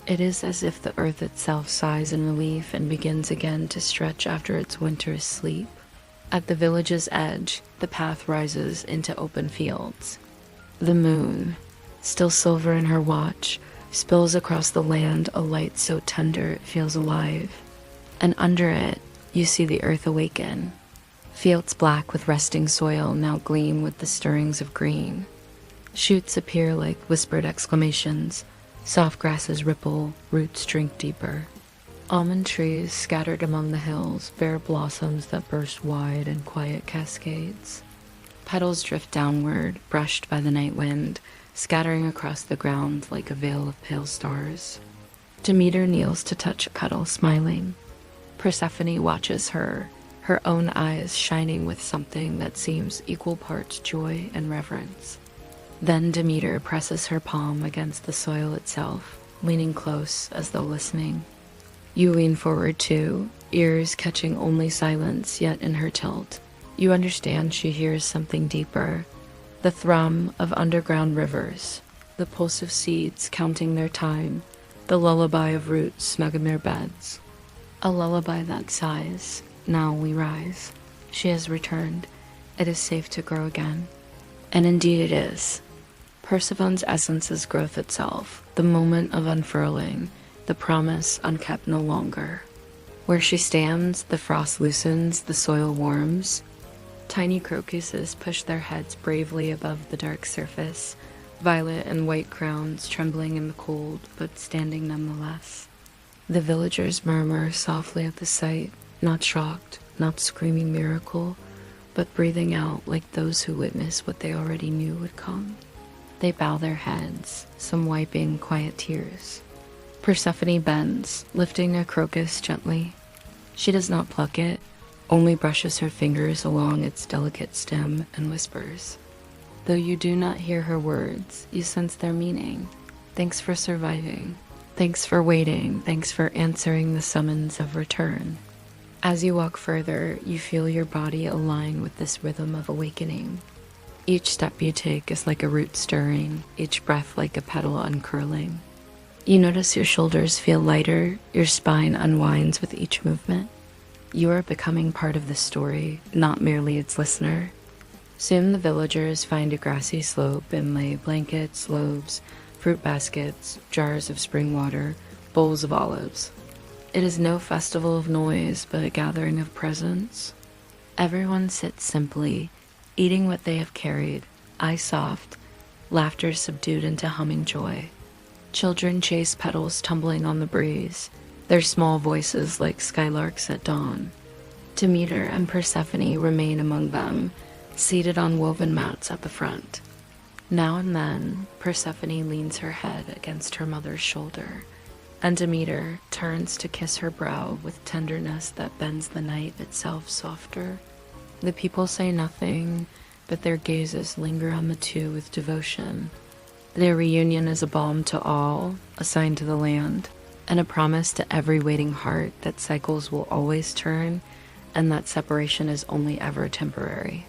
It is as if the earth itself sighs in relief and begins again to stretch after its winter's sleep. At the village's edge, the path rises into open fields. The moon, Still silver in her watch, spills across the land a light so tender it feels alive. And under it, you see the earth awaken. Fields black with resting soil now gleam with the stirrings of green. Shoots appear like whispered exclamations. Soft grasses ripple, roots drink deeper. Almond trees scattered among the hills bear blossoms that burst wide in quiet cascades. Petals drift downward, brushed by the night wind, scattering across the ground like a veil of pale stars. Demeter kneels to touch a petal, smiling. Persephone watches her, her own eyes shining with something that seems equal parts joy and reverence. Then Demeter presses her palm against the soil itself, leaning close as though listening. You lean forward too, ears catching only silence, yet in her tilt. You understand she hears something deeper, the thrum of underground rivers, the pulse of seeds counting their time, the lullaby of roots snug in their beds. A lullaby that sighs, now we rise. She has returned. It is safe to grow again. And indeed it is. Persephone's essence is growth itself, the moment of unfurling, the promise unkept no longer. Where she stands, the frost loosens, the soil warms. Tiny crocuses push their heads bravely above the dark surface, violet and white crowns trembling in the cold, but standing nonetheless. The villagers murmur softly at the sight, not shocked, not screaming miracle, but breathing out like those who witness what they already knew would come. They bow their heads, some wiping quiet tears. Persephone bends, lifting a crocus gently. She does not pluck it, only brushes her fingers along its delicate stem and whispers. Though you do not hear her words, you sense their meaning. Thanks for surviving. Thanks for waiting. Thanks for answering the summons of return. As you walk further, you feel your body align with this rhythm of awakening. Each step you take is like a root stirring, each breath like a petal uncurling. You notice your shoulders feel lighter, your spine unwinds with each movement. You are becoming part of the story, not merely its listener. Soon the villagers find a grassy slope and lay blankets, loaves, fruit baskets, jars of spring water, bowls of olives. It is no festival of noise, but a gathering of presence. Everyone sits simply, eating what they have carried, eyes soft, laughter subdued into humming joy. Children chase petals tumbling on the breeze, their small voices like skylarks at dawn. Demeter and Persephone remain among them, seated on woven mats at the front. Now and then, Persephone leans her head against her mother's shoulder, and Demeter turns to kiss her brow with tenderness that bends the night itself softer. The people say nothing, but their gazes linger on the two with devotion. Their reunion is a balm to all, a sign to the land, and a promise to every waiting heart that cycles will always turn and that separation is only ever temporary.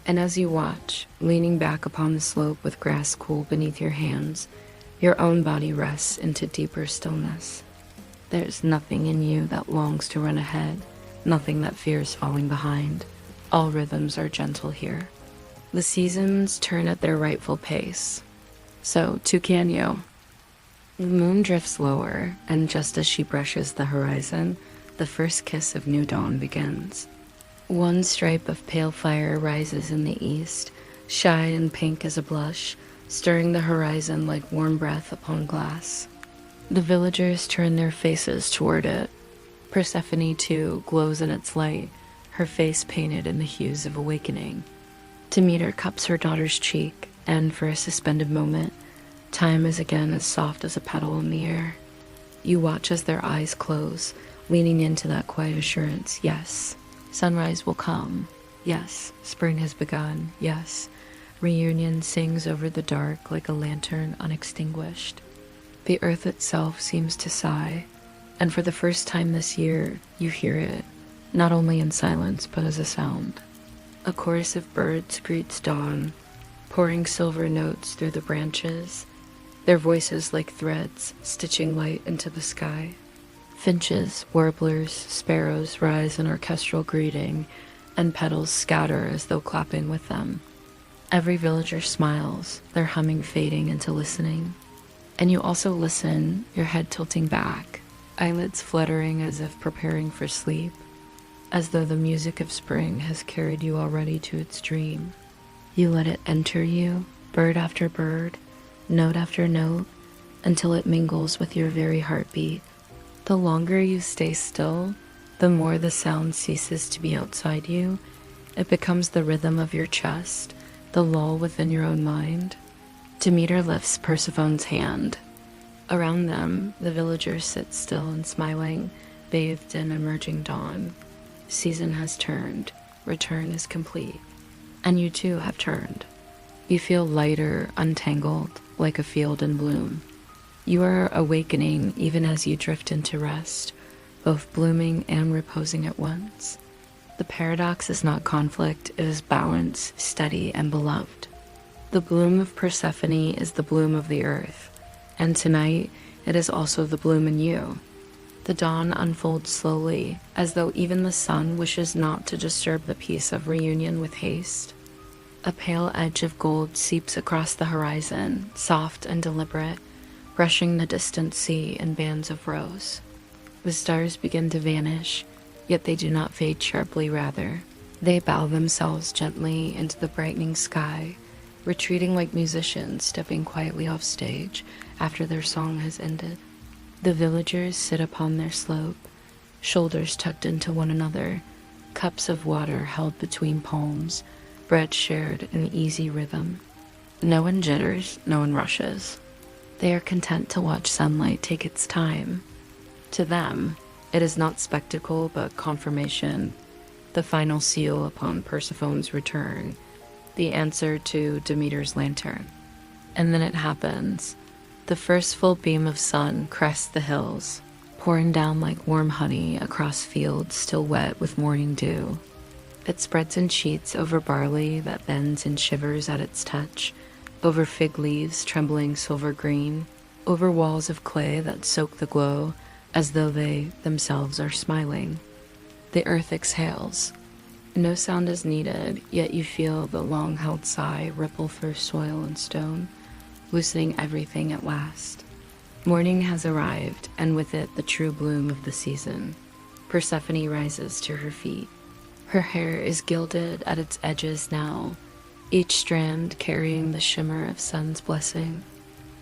And as you watch, leaning back upon the slope with grass cool beneath your hands, your own body rests into deeper stillness. There's nothing in you that longs to run ahead, nothing that fears falling behind. All rhythms are gentle here. The seasons turn at their rightful pace. So, too can you. The moon drifts lower, and just as she brushes the horizon, the first kiss of new dawn begins. One stripe of pale fire rises in the east, shy and pink as a blush, stirring the horizon like warm breath upon glass. The villagers turn their faces toward it. Persephone, too, glows in its light, her face painted in the hues of awakening. Demeter cups her daughter's cheek, and for a suspended moment, time is again as soft as a petal in the air. You watch as their eyes close, leaning into that quiet assurance. Yes, sunrise will come. Yes, spring has begun. Yes, reunion sings over the dark like a lantern unextinguished. The earth itself seems to sigh, and for the first time this year, you hear it, not only in silence but as a sound. A chorus of birds greets dawn, pouring silver notes through the branches, their voices like threads stitching light into the sky. Finches, warblers, sparrows rise in orchestral greeting, and petals scatter as though clapping with them. Every villager smiles, their humming fading into listening. And you also listen, your head tilting back, eyelids fluttering as if preparing for sleep, as though the music of spring has carried you already to its dream. You let it enter you, bird after bird, note after note, until it mingles with your very heartbeat. The longer you stay still, the more the sound ceases to be outside you. It becomes the rhythm of your chest, the lull within your own mind. Demeter lifts Persephone's hand. Around them, the villagers sit still and smiling, bathed in emerging dawn. Season has turned, return is complete. And you too have turned. You feel lighter, untangled, like a field in bloom. You are awakening even as you drift into rest, both blooming and reposing at once. The paradox is not conflict, it is balance, steady, and beloved. The bloom of Persephone is the bloom of the earth, and tonight it is also the bloom in you. The dawn unfolds slowly, as though even the sun wishes not to disturb the peace of reunion with haste. A pale edge of gold seeps across the horizon, soft and deliberate, brushing the distant sea in bands of rose. The stars begin to vanish, yet they do not fade sharply, rather. They bow themselves gently into the brightening sky, retreating like musicians stepping quietly off stage after their song has ended. The villagers sit upon their slope, shoulders tucked into one another, cups of water held between palms, bread shared in easy rhythm. No one jitters, no one rushes. They are content to watch sunlight take its time. To them, it is not spectacle but confirmation, the final seal upon Persephone's return, the answer to Demeter's lantern. And then it happens. The first full beam of sun crests the hills, pouring down like warm honey across fields still wet with morning dew. It spreads in sheets over barley that bends and shivers at its touch, over fig leaves trembling silver green, over walls of clay that soak the glow as though they themselves are smiling. The earth exhales. No sound is needed, yet you feel the long-held sigh ripple through soil and stone, loosening everything at last. Morning has arrived, and with it the true bloom of the season. Persephone rises to her feet. Her hair is gilded at its edges now, each strand carrying the shimmer of sun's blessing.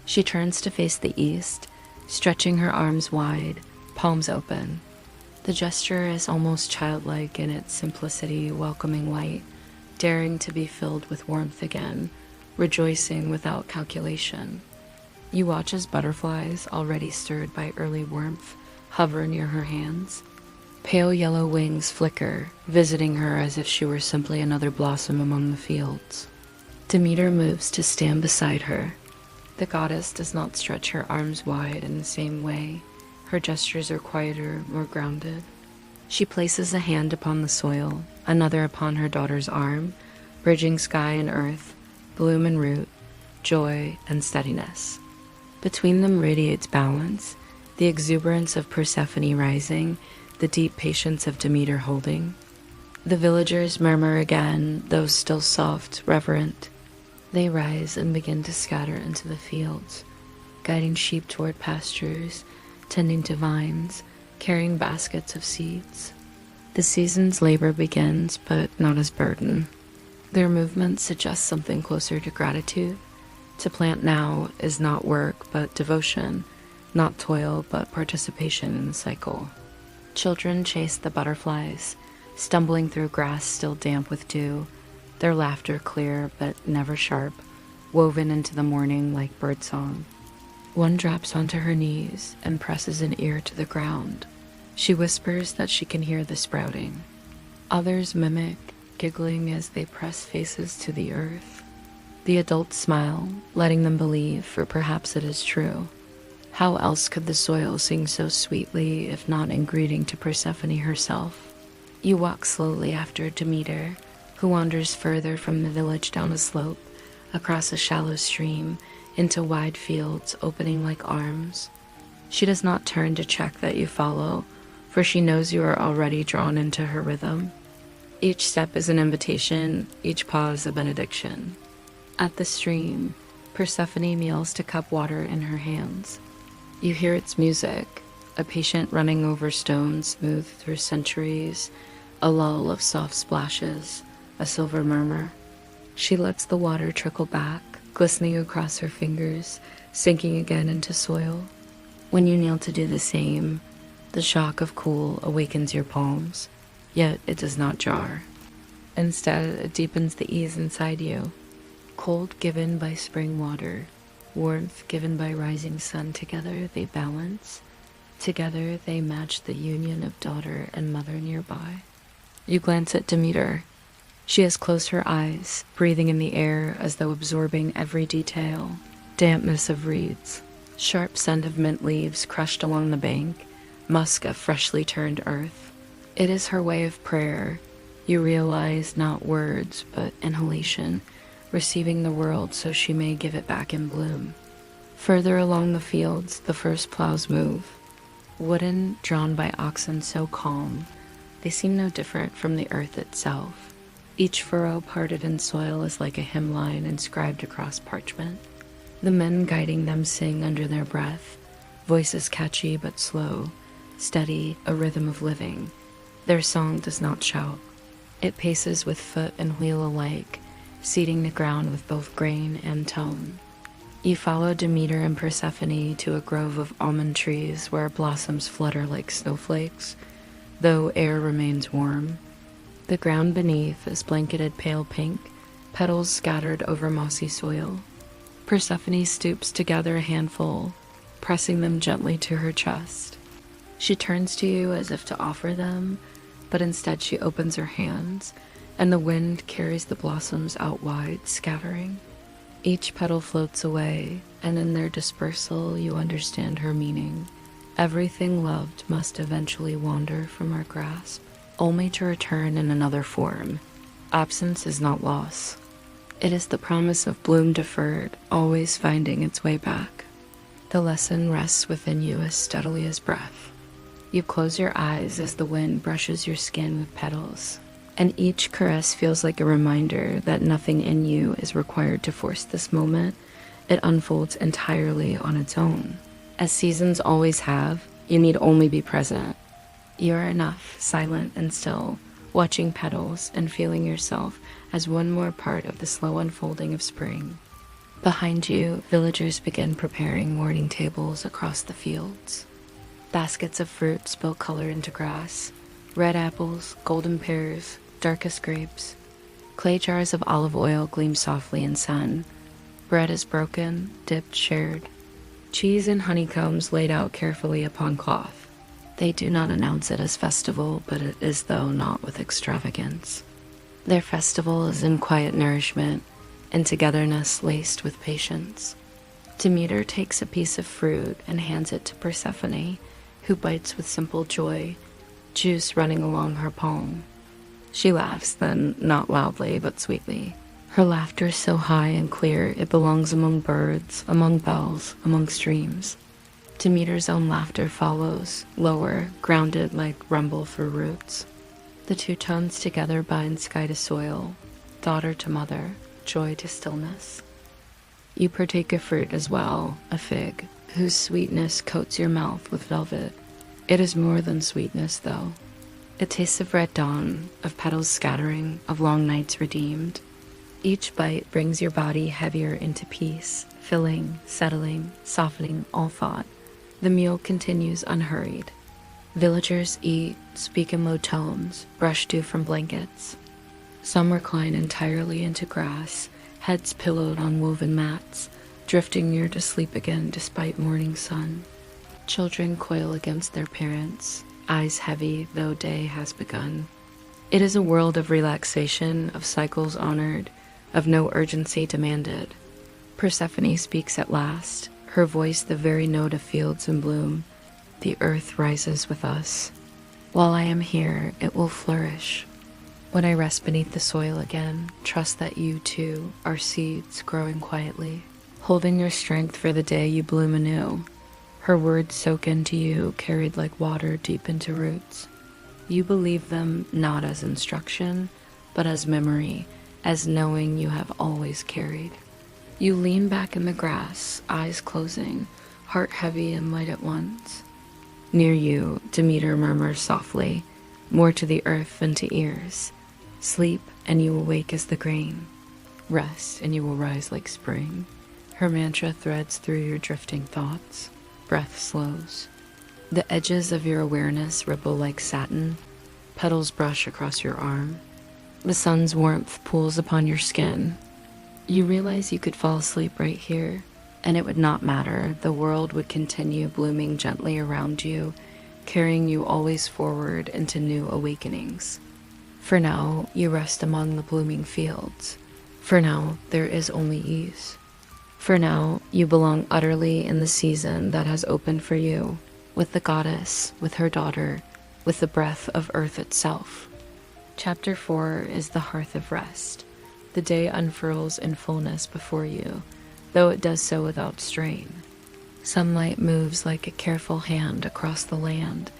She turns to face the east, stretching her arms wide, palms open. The gesture is almost childlike in its simplicity, welcoming light, daring to be filled with warmth again, rejoicing without calculation. You watch as butterflies, already stirred by early warmth, hover near her hands. Pale yellow wings flicker, visiting her as if she were simply another blossom among the fields. Demeter moves to stand beside her. The goddess does not stretch her arms wide in the same way. Her gestures are quieter, more grounded. She places a hand upon the soil, another upon her daughter's arm, bridging sky and earth, bloom and root, joy and steadiness. Between them radiates balance, the exuberance of Persephone rising, the deep patience of Demeter holding. The villagers murmur again, though still soft, reverent. They rise and begin to scatter into the fields, guiding sheep toward pastures, tending to vines, carrying baskets of seeds. The season's labor begins, but not as burden. Their movement suggests something closer to gratitude. To plant now is not work, but devotion, not toil, but participation in the cycle. Children chase the butterflies, stumbling through grass still damp with dew, their laughter clear but never sharp, woven into the morning like birdsong. One drops onto her knees and presses an ear to the ground. She whispers that she can hear the sprouting. Others mimic, giggling as they press faces to the earth. The adults smile, letting them believe, for perhaps it is true. How else could the soil sing so sweetly if not in greeting to Persephone herself? You walk slowly after Demeter, who wanders further from the village down a slope, across a shallow stream, into wide fields opening like arms. She does not turn to check that you follow, for she knows you are already drawn into her rhythm. Each step is an invitation, each pause a benediction. At the stream, Persephone kneels to cup water in her hands. You hear its music, a patient running over stones smooth through centuries, a lull of soft splashes, a silver murmur. She lets the water trickle back, glistening across her fingers, sinking again into soil. When you kneel to do the same, the shock of cool awakens your palms, yet it does not jar. Instead, it deepens the ease inside you. Cold given by spring water, warmth given by rising sun, together they balance. Together they match the union of daughter and mother nearby. You glance at Demeter. She has closed her eyes, breathing in the air as though absorbing every detail. Dampness of reeds, sharp scent of mint leaves crushed along the bank, musk of freshly turned earth. It is her way of prayer. You realize not words, but inhalation, receiving the world so she may give it back in bloom. Further along the fields, the first plows move. Wooden, drawn by oxen so calm, they seem no different from the earth itself. Each furrow parted in soil is like a hymn line inscribed across parchment. The men guiding them sing under their breath, voices catchy but slow, steady, a rhythm of living. Their song does not shout. It paces with foot and wheel alike, seeding the ground with both grain and tone. You follow Demeter and Persephone to a grove of almond trees where blossoms flutter like snowflakes, though air remains warm. The ground beneath is blanketed pale pink, petals scattered over mossy soil. Persephone stoops to gather a handful, pressing them gently to her chest. She turns to you as if to offer them, but instead she opens her hands, and the wind carries the blossoms out wide, scattering. Each petal floats away, and in their dispersal you understand her meaning. Everything loved must eventually wander from our grasp, only to return in another form. Absence is not loss. It is the promise of bloom deferred, always finding its way back. The lesson rests within you as steadily as breath. You close your eyes as the wind brushes your skin with petals, and each caress feels like a reminder that nothing in you is required to force this moment. It unfolds entirely on its own. As seasons always have, you need only be present. You are enough, silent and still, watching petals and feeling yourself as one more part of the slow unfolding of spring. Behind you, villagers begin preparing morning tables across the fields. Baskets of fruit spill color into grass. Red apples, golden pears, darkest grapes. Clay jars of olive oil gleam softly in sun. Bread is broken, dipped, shared. Cheese and honeycombs laid out carefully upon cloth. They do not announce it as festival, but it is though not with extravagance. Their festival is in quiet nourishment and togetherness laced with patience. Demeter takes a piece of fruit and hands it to Persephone, who bites with simple joy, juice running along her palm. She laughs, then not loudly but sweetly. Her laughter is so high and clear it belongs among birds, among bells, among streams. Demeter's own laughter follows, lower, grounded like rumble for roots. The two tones together bind sky to soil, daughter to mother, joy to stillness. You partake of fruit as well, a fig, whose sweetness coats your mouth with velvet. It is more than sweetness, though. It tastes of red dawn, of petals scattering, of long nights redeemed. Each bite brings your body heavier into peace, filling, settling, softening all thought. The meal continues unhurried. Villagers eat, speak in low tones, brush dew from blankets. Some recline entirely into grass, heads pillowed on woven mats, drifting near to sleep again despite morning sun. Children coil against their parents, eyes heavy though day has begun. It is a world of relaxation, of cycles honored, of no urgency demanded. Persephone speaks at last, her voice the very note of fields in bloom. The earth rises with us. While I am here, it will flourish. When I rest beneath the soil again, trust that you, too, are seeds growing quietly, holding your strength for the day you bloom anew. Her words soak into you, carried like water deep into roots. You believe them not as instruction, but as memory, as knowing you have always carried. You lean back in the grass, eyes closing, heart heavy and light at once. Near you, Demeter murmurs softly, more to the earth than to ears. Sleep, and you will wake as the grain. Rest, and you will rise like spring. Her mantra threads through your drifting thoughts. Breath slows. The edges of your awareness ripple like satin. Petals brush across your arm. The sun's warmth pools upon your skin. You realize you could fall asleep right here, and it would not matter. The world would continue blooming gently around you, carrying you always forward into new awakenings. For now, you rest among the blooming fields. For now, there is only ease. For now, you belong utterly in the season that has opened for you, with the goddess, with her daughter, with the breath of earth itself. Chapter 4 is the hearth of rest. The day unfurls in fullness before you, though it does so without strain. Sunlight moves like a careful hand across the land,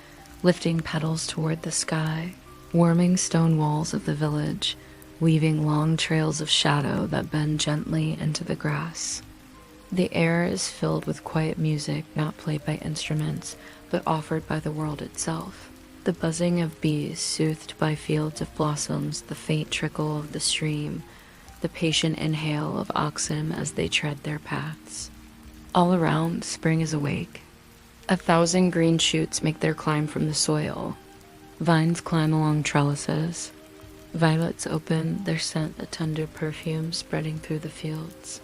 lifting petals toward the sky, warming stone walls of the village, weaving long trails of shadow that bend gently into the grass. The air is filled with quiet music not played by instruments, but offered by the world itself. The buzzing of bees soothed by fields of blossoms, the faint trickle of the stream, the patient inhale of oxen as they tread their paths. All around, spring is awake. 1,000 green shoots make their climb from the soil. Vines climb along trellises. Violets open, their scent a tender perfume spreading through the fields.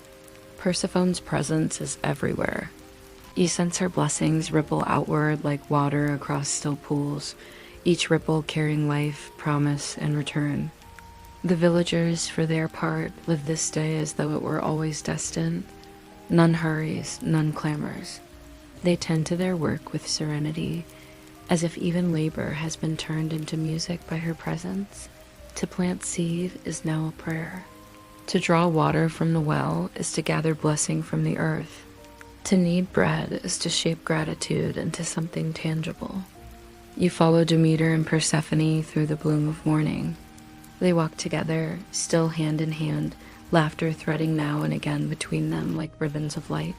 Persephone's presence is everywhere. You sense her blessings ripple outward like water across still pools, each ripple carrying life, promise, and return. The villagers, for their part, live this day as though it were always destined. None hurries, none clamors. They tend to their work with serenity, as if even labor has been turned into music by her presence. To plant seed is now a prayer. To draw water from the well is to gather blessing from the earth. To knead bread is to shape gratitude into something tangible. You follow Demeter and Persephone through the bloom of morning. They walk together, still hand in hand, laughter threading now and again between them like ribbons of light.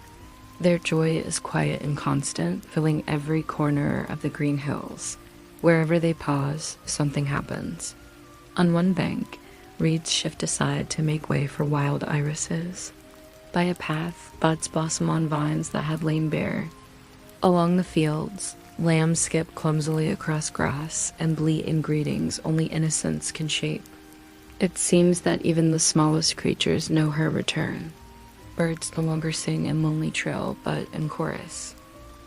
Their joy is quiet and constant, filling every corner of the green hills. Wherever they pause, something happens. On one bank, reeds shift aside to make way for wild irises. By a path, buds blossom on vines that had lain bare. Along the fields, lambs skip clumsily across grass and bleat in greetings only innocence can shape. It seems that even the smallest creatures know her return. Birds no longer sing in lonely trill, but in chorus.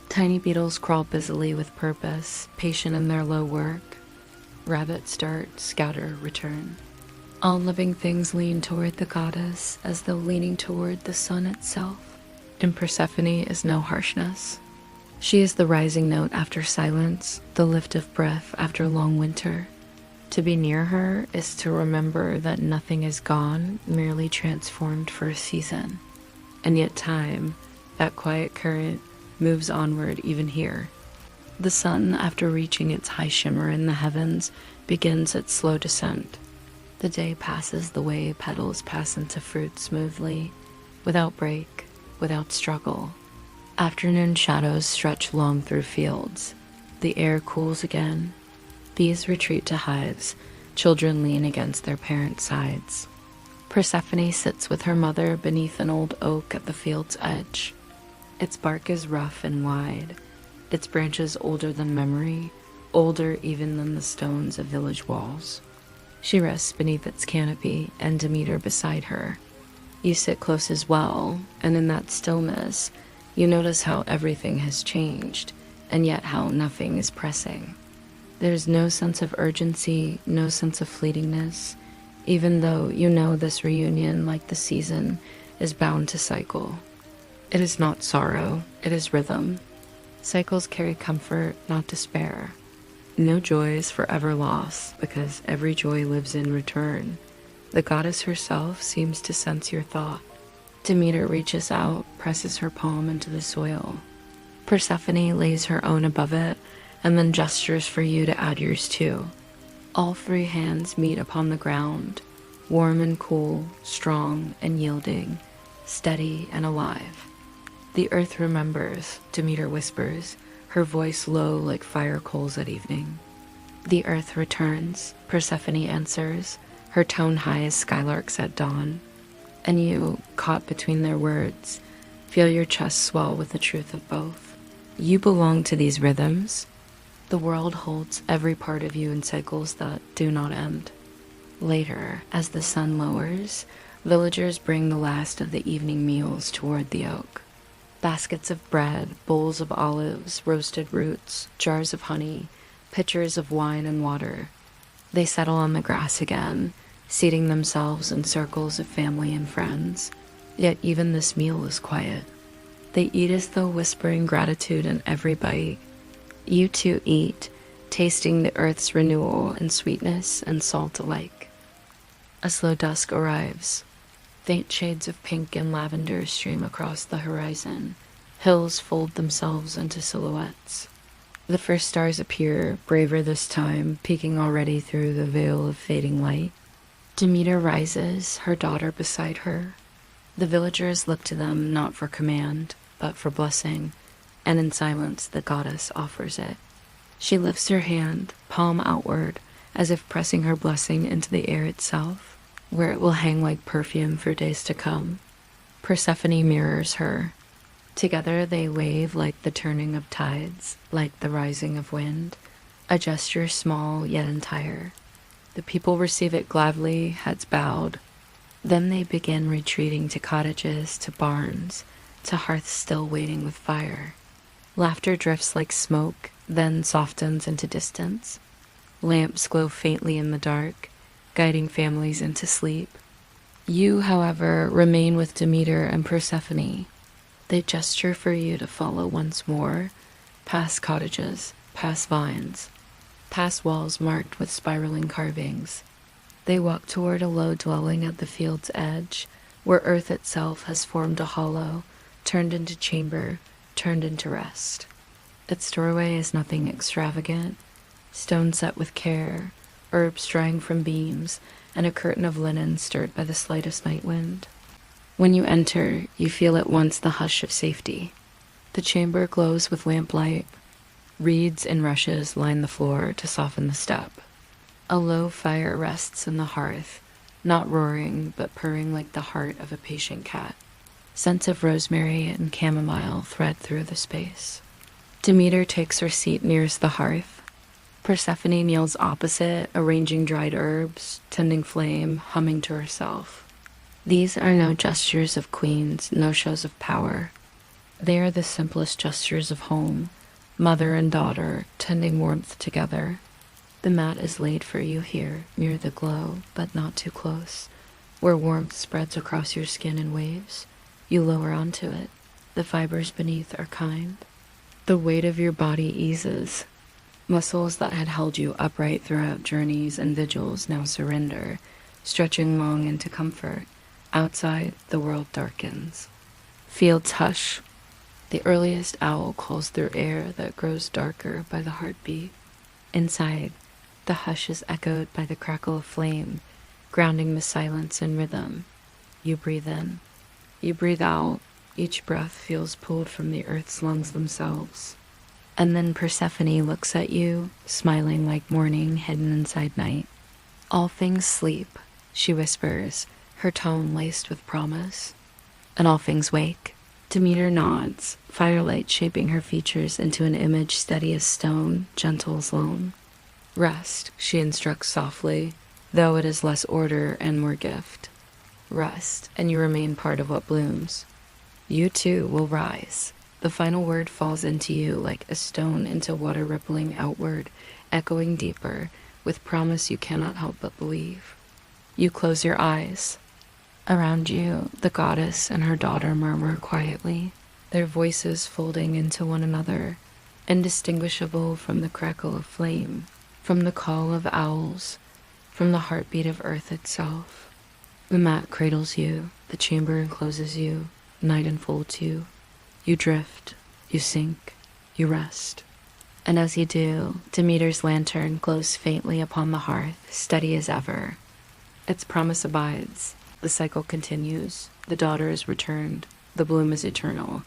Tiny beetles crawl busily with purpose, patient in their low work. Rabbits dart, scatter, return. All living things lean toward the goddess, as though leaning toward the sun itself. In Persephone is no harshness. She is the rising note after silence, the lift of breath after long winter. To be near her is to remember that nothing is gone, merely transformed for a season. And yet time, that quiet current, moves onward even here. The sun, after reaching its high shimmer in the heavens, begins its slow descent. The day passes the way petals pass into fruit smoothly, without break, without struggle. Afternoon shadows stretch long through fields. The air cools again. Bees retreat to hives. Children lean against their parents' sides. Persephone sits with her mother beneath an old oak at the field's edge. Its bark is rough and wide, its branches older than memory, older even than the stones of village walls. She rests beneath its canopy, and Demeter beside her. You sit close as well, and in that stillness, you notice how everything has changed, and yet how nothing is pressing. There's no sense of urgency, no sense of fleetingness, even though you know this reunion, like the season, is bound to cycle. It is not sorrow, it is rhythm. Cycles carry comfort, not despair. No joy is forever lost, because every joy lives in return. The goddess herself seems to sense your thought. Demeter reaches out, presses her palm into the soil. Persephone lays her own above it, and then gestures for you to add yours too. All three hands meet upon the ground, warm and cool, strong and yielding, steady and alive. The earth remembers, Demeter whispers, her voice low like fire coals at evening. The earth returns, Persephone answers, her tone high as skylarks at dawn. And you, caught between their words, feel your chest swell with the truth of both. You belong to these rhythms. The world holds every part of you in cycles that do not end. Later, as the sun lowers, villagers bring the last of the evening meals toward the oak. Baskets of bread, bowls of olives, roasted roots, jars of honey, pitchers of wine and water. They settle on the grass again, seating themselves in circles of family and friends. Yet even this meal is quiet. They eat as though whispering gratitude in every bite. You too eat, tasting the earth's renewal and sweetness and salt alike. A slow dusk arrives. Faint shades of pink and lavender stream across the horizon. Hills fold themselves into silhouettes. The first stars appear, braver this time, peeking already through the veil of fading light. Demeter rises, her daughter beside her. The villagers look to them not for command, but for blessing, and in silence the goddess offers it. She lifts her hand, palm outward, as if pressing her blessing into the air itself, where it will hang like perfume for days to come. Persephone mirrors her. Together they wave like the turning of tides, like the rising of wind, a gesture small yet entire. The people receive it gladly, heads bowed. Then they begin retreating to cottages, to barns, to hearths still waiting with fire. Laughter drifts like smoke, then softens into distance. Lamps glow faintly in the dark, guiding families into sleep. You, however, remain with Demeter and Persephone. They gesture for you to follow once more, past cottages, past vines, past walls marked with spiraling carvings. They walk toward a low dwelling at the field's edge, where earth itself has formed a hollow, turned into chamber, turned into rest. Its doorway is nothing extravagant, stone set with care, herbs drying from beams, and a curtain of linen stirred by the slightest night wind. When you enter, you feel at once the hush of safety. The chamber glows with lamplight. Reeds and rushes line the floor to soften the step. A low fire rests in the hearth, not roaring, but purring like the heart of a patient cat. Scents of rosemary and chamomile thread through the space. Demeter takes her seat nearest the hearth. Persephone kneels opposite, arranging dried herbs, tending flame, humming to herself. These are no gestures of queens, no shows of power. They are the simplest gestures of home, mother and daughter, tending warmth together. The mat is laid for you here, near the glow, but not too close, where warmth spreads across your skin in waves. You lower onto it. The fibers beneath are kind. The weight of your body eases. Muscles that had held you upright throughout journeys and vigils now surrender, stretching long into comfort. Outside, the world darkens. Fields hush. The earliest owl calls through air that grows darker by the heartbeat. Inside, the hush is echoed by the crackle of flame, grounding the silence in rhythm. You breathe in. You breathe out. Each breath feels pulled from the earth's lungs themselves. And then Persephone looks at you, smiling like morning hidden inside night. All things sleep, she whispers, her tone laced with promise. And all things wake. Demeter nods, firelight shaping her features into an image steady as stone, gentle as loam. Rest, she instructs softly, though it is less order and more gift. Rest, and you remain part of what blooms. You too will rise. The final word falls into you like a stone into water rippling outward, echoing deeper, with promise you cannot help but believe. You close your eyes. Around you, the goddess and her daughter murmur quietly, their voices folding into one another, indistinguishable from the crackle of flame, from the call of owls, from the heartbeat of earth itself. The mat cradles you, the chamber encloses you, night enfolds you. You drift, you sink, you rest. And as you do, Demeter's lantern glows faintly upon the hearth, steady as ever. Its promise abides. The cycle continues, The daughter is returned. The bloom is eternal.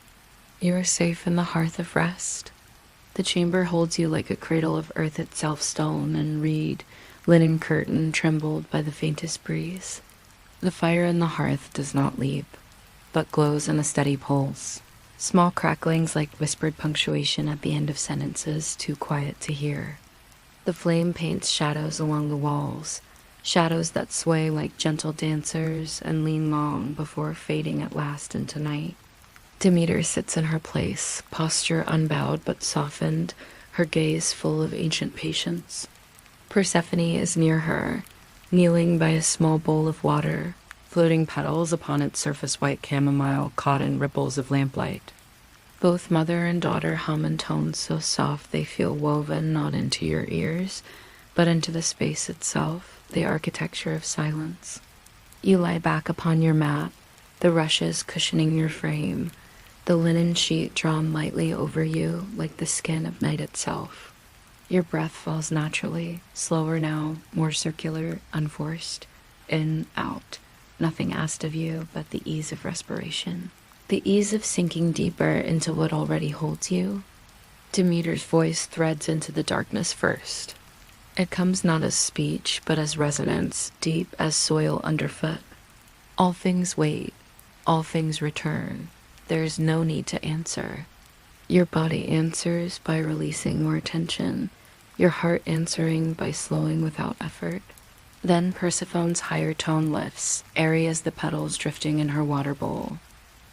You are safe in the hearth of rest. The chamber holds you like a cradle of earth itself, stone and reed, linen curtain trembled by the faintest breeze. The fire in the hearth does not leap, but glows in a steady pulse. Small cracklings like whispered punctuation at the end of sentences too quiet to hear. The flame paints shadows along the walls, shadows that sway like gentle dancers and lean long before fading at last into night. Demeter sits in her place, posture unbowed but softened, her gaze full of ancient patience. Persephone is near her, kneeling by a small bowl of water, floating petals upon its surface white chamomile caught in ripples of lamplight. Both mother and daughter hum in tones so soft they feel woven not into your ears, but into the space itself, the architecture of silence. You lie back upon your mat, the rushes cushioning your frame, the linen sheet drawn lightly over you like the skin of night itself. Your breath falls naturally, slower now, more circular, unforced, in, out, nothing asked of you but the ease of respiration, the ease of sinking deeper into what already holds you. Demeter's voice threads into the darkness first. It comes not as speech, but as resonance, deep as soil underfoot. All things wait, all things return. There is no need to answer. Your body answers by releasing more tension, your heart answering by slowing without effort. Then Persephone's higher tone lifts, airy as the petals drifting in her water bowl.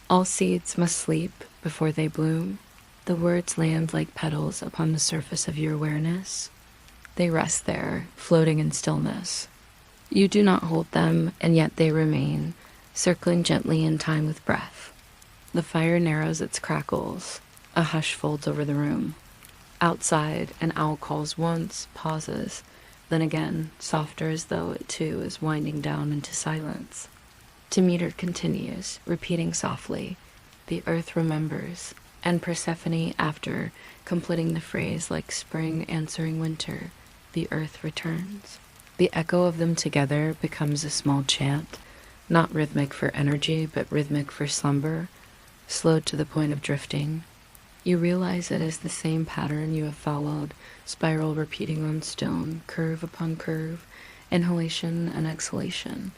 All seeds must sleep before they bloom. The words land like petals upon the surface of your awareness. They rest there, floating in stillness. You do not hold them, and yet they remain, circling gently in time with breath. The fire narrows its crackles. A hush folds over the room. Outside, an owl calls once, pauses, then again, softer as though it too is winding down into silence. Demeter continues, repeating softly, "The earth remembers," and Persephone after, completing the phrase like spring answering winter, "The earth returns." The echo of them together becomes a small chant, not rhythmic for energy, but rhythmic for slumber, slowed to the point of drifting. You realize it is the same pattern you have followed, spiral repeating on stone, curve upon curve, inhalation and exhalation.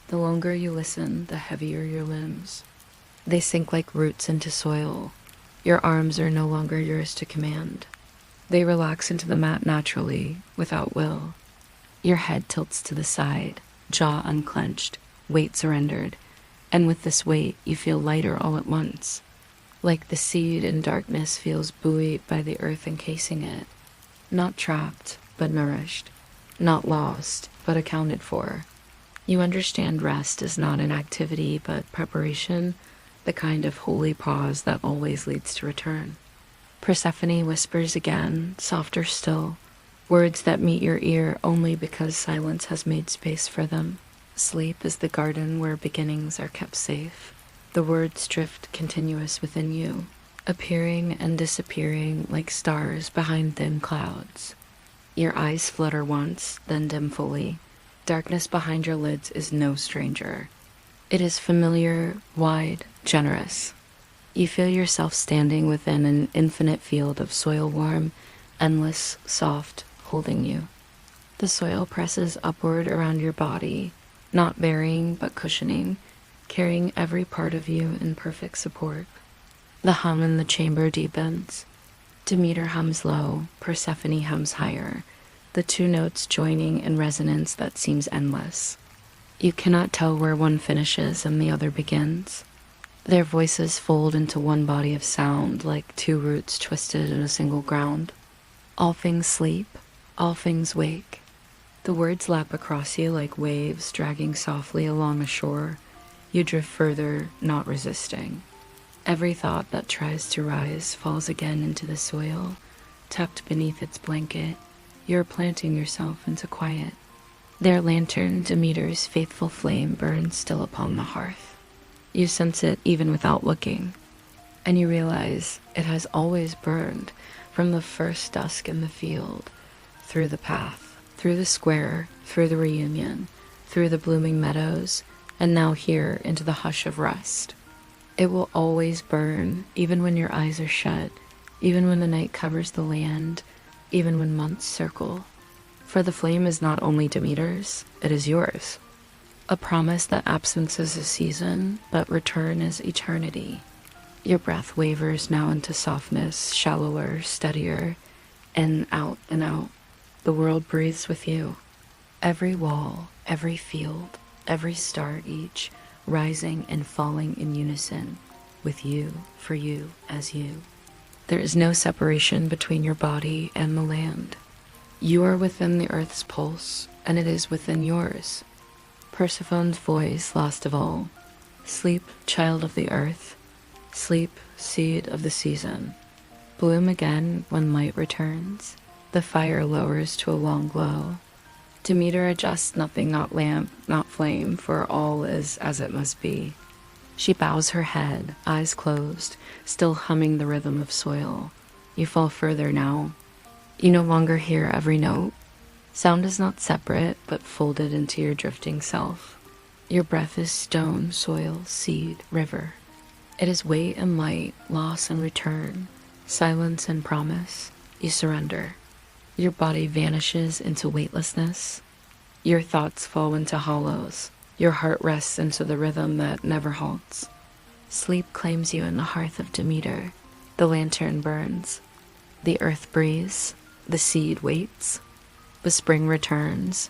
The longer you listen, the heavier your limbs. They sink like roots into soil. Your arms are no longer yours to command. They relax into the mat naturally, without will. Your head tilts to the side, jaw unclenched, weight surrendered, and with this weight you feel lighter all at once, like the seed in darkness feels buoyed by the earth encasing it, not trapped, but nourished, not lost, but accounted for. You understand rest is not an activity, but preparation, the kind of holy pause that always leads to return. Persephone whispers again, softer still, words that meet your ear only because silence has made space for them. Sleep is the garden where beginnings are kept safe. The words drift continuous within you, appearing and disappearing like stars behind thin clouds. Your eyes flutter once, then dim fully. Darkness behind your lids is no stranger. It is familiar, wide, generous. You feel yourself standing within an infinite field of soil warm, endless, soft, holding you. The soil presses upward around your body, not burying but cushioning, carrying every part of you in perfect support. The hum in the chamber deepens. Demeter hums low, Persephone hums higher, the two notes joining in resonance that seems endless. You cannot tell where one finishes and the other begins. Their voices fold into one body of sound like two roots twisted in a single ground. All things sleep, all things wake. The words lap across you like waves dragging softly along a shore. You drift further, not resisting. Every thought that tries to rise falls again into the soil, tucked beneath its blanket. You're planting yourself into quiet. Their lantern, Demeter's faithful flame, burns still upon the hearth. You sense it even without looking, and you realize it has always burned from the first dusk in the field, through the path, through the square, through the reunion, through the blooming meadows, and now here into the hush of rest. It will always burn, even when your eyes are shut, even when the night covers the land, even when months circle. For the flame is not only Demeter's, it is yours. A promise that absence is a season, but return is eternity. Your breath wavers now into softness, shallower, steadier, in, out, and out. The world breathes with you. Every wall, every field, every star each, rising and falling in unison, with you, for you, as you. There is no separation between your body and the land. You are within the earth's pulse, and it is within yours. Persephone's voice, last of all. Sleep, child of the earth. Sleep, seed of the season. Bloom again when light returns. The fire lowers to a long glow. Demeter adjusts nothing, not lamp, not flame, for all is as it must be. She bows her head, eyes closed, still humming the rhythm of soil. You fall further now. You no longer hear every note. Sound is not separate, but folded into your drifting self. Your breath is stone, soil, seed, river. It is weight and light, loss and return, silence and promise. You surrender. Your body vanishes into weightlessness. Your thoughts fall into hollows. Your heart rests into the rhythm that never halts. Sleep claims you in the hearth of Demeter. The lantern burns. The earth breathes. The seed waits. The spring returns.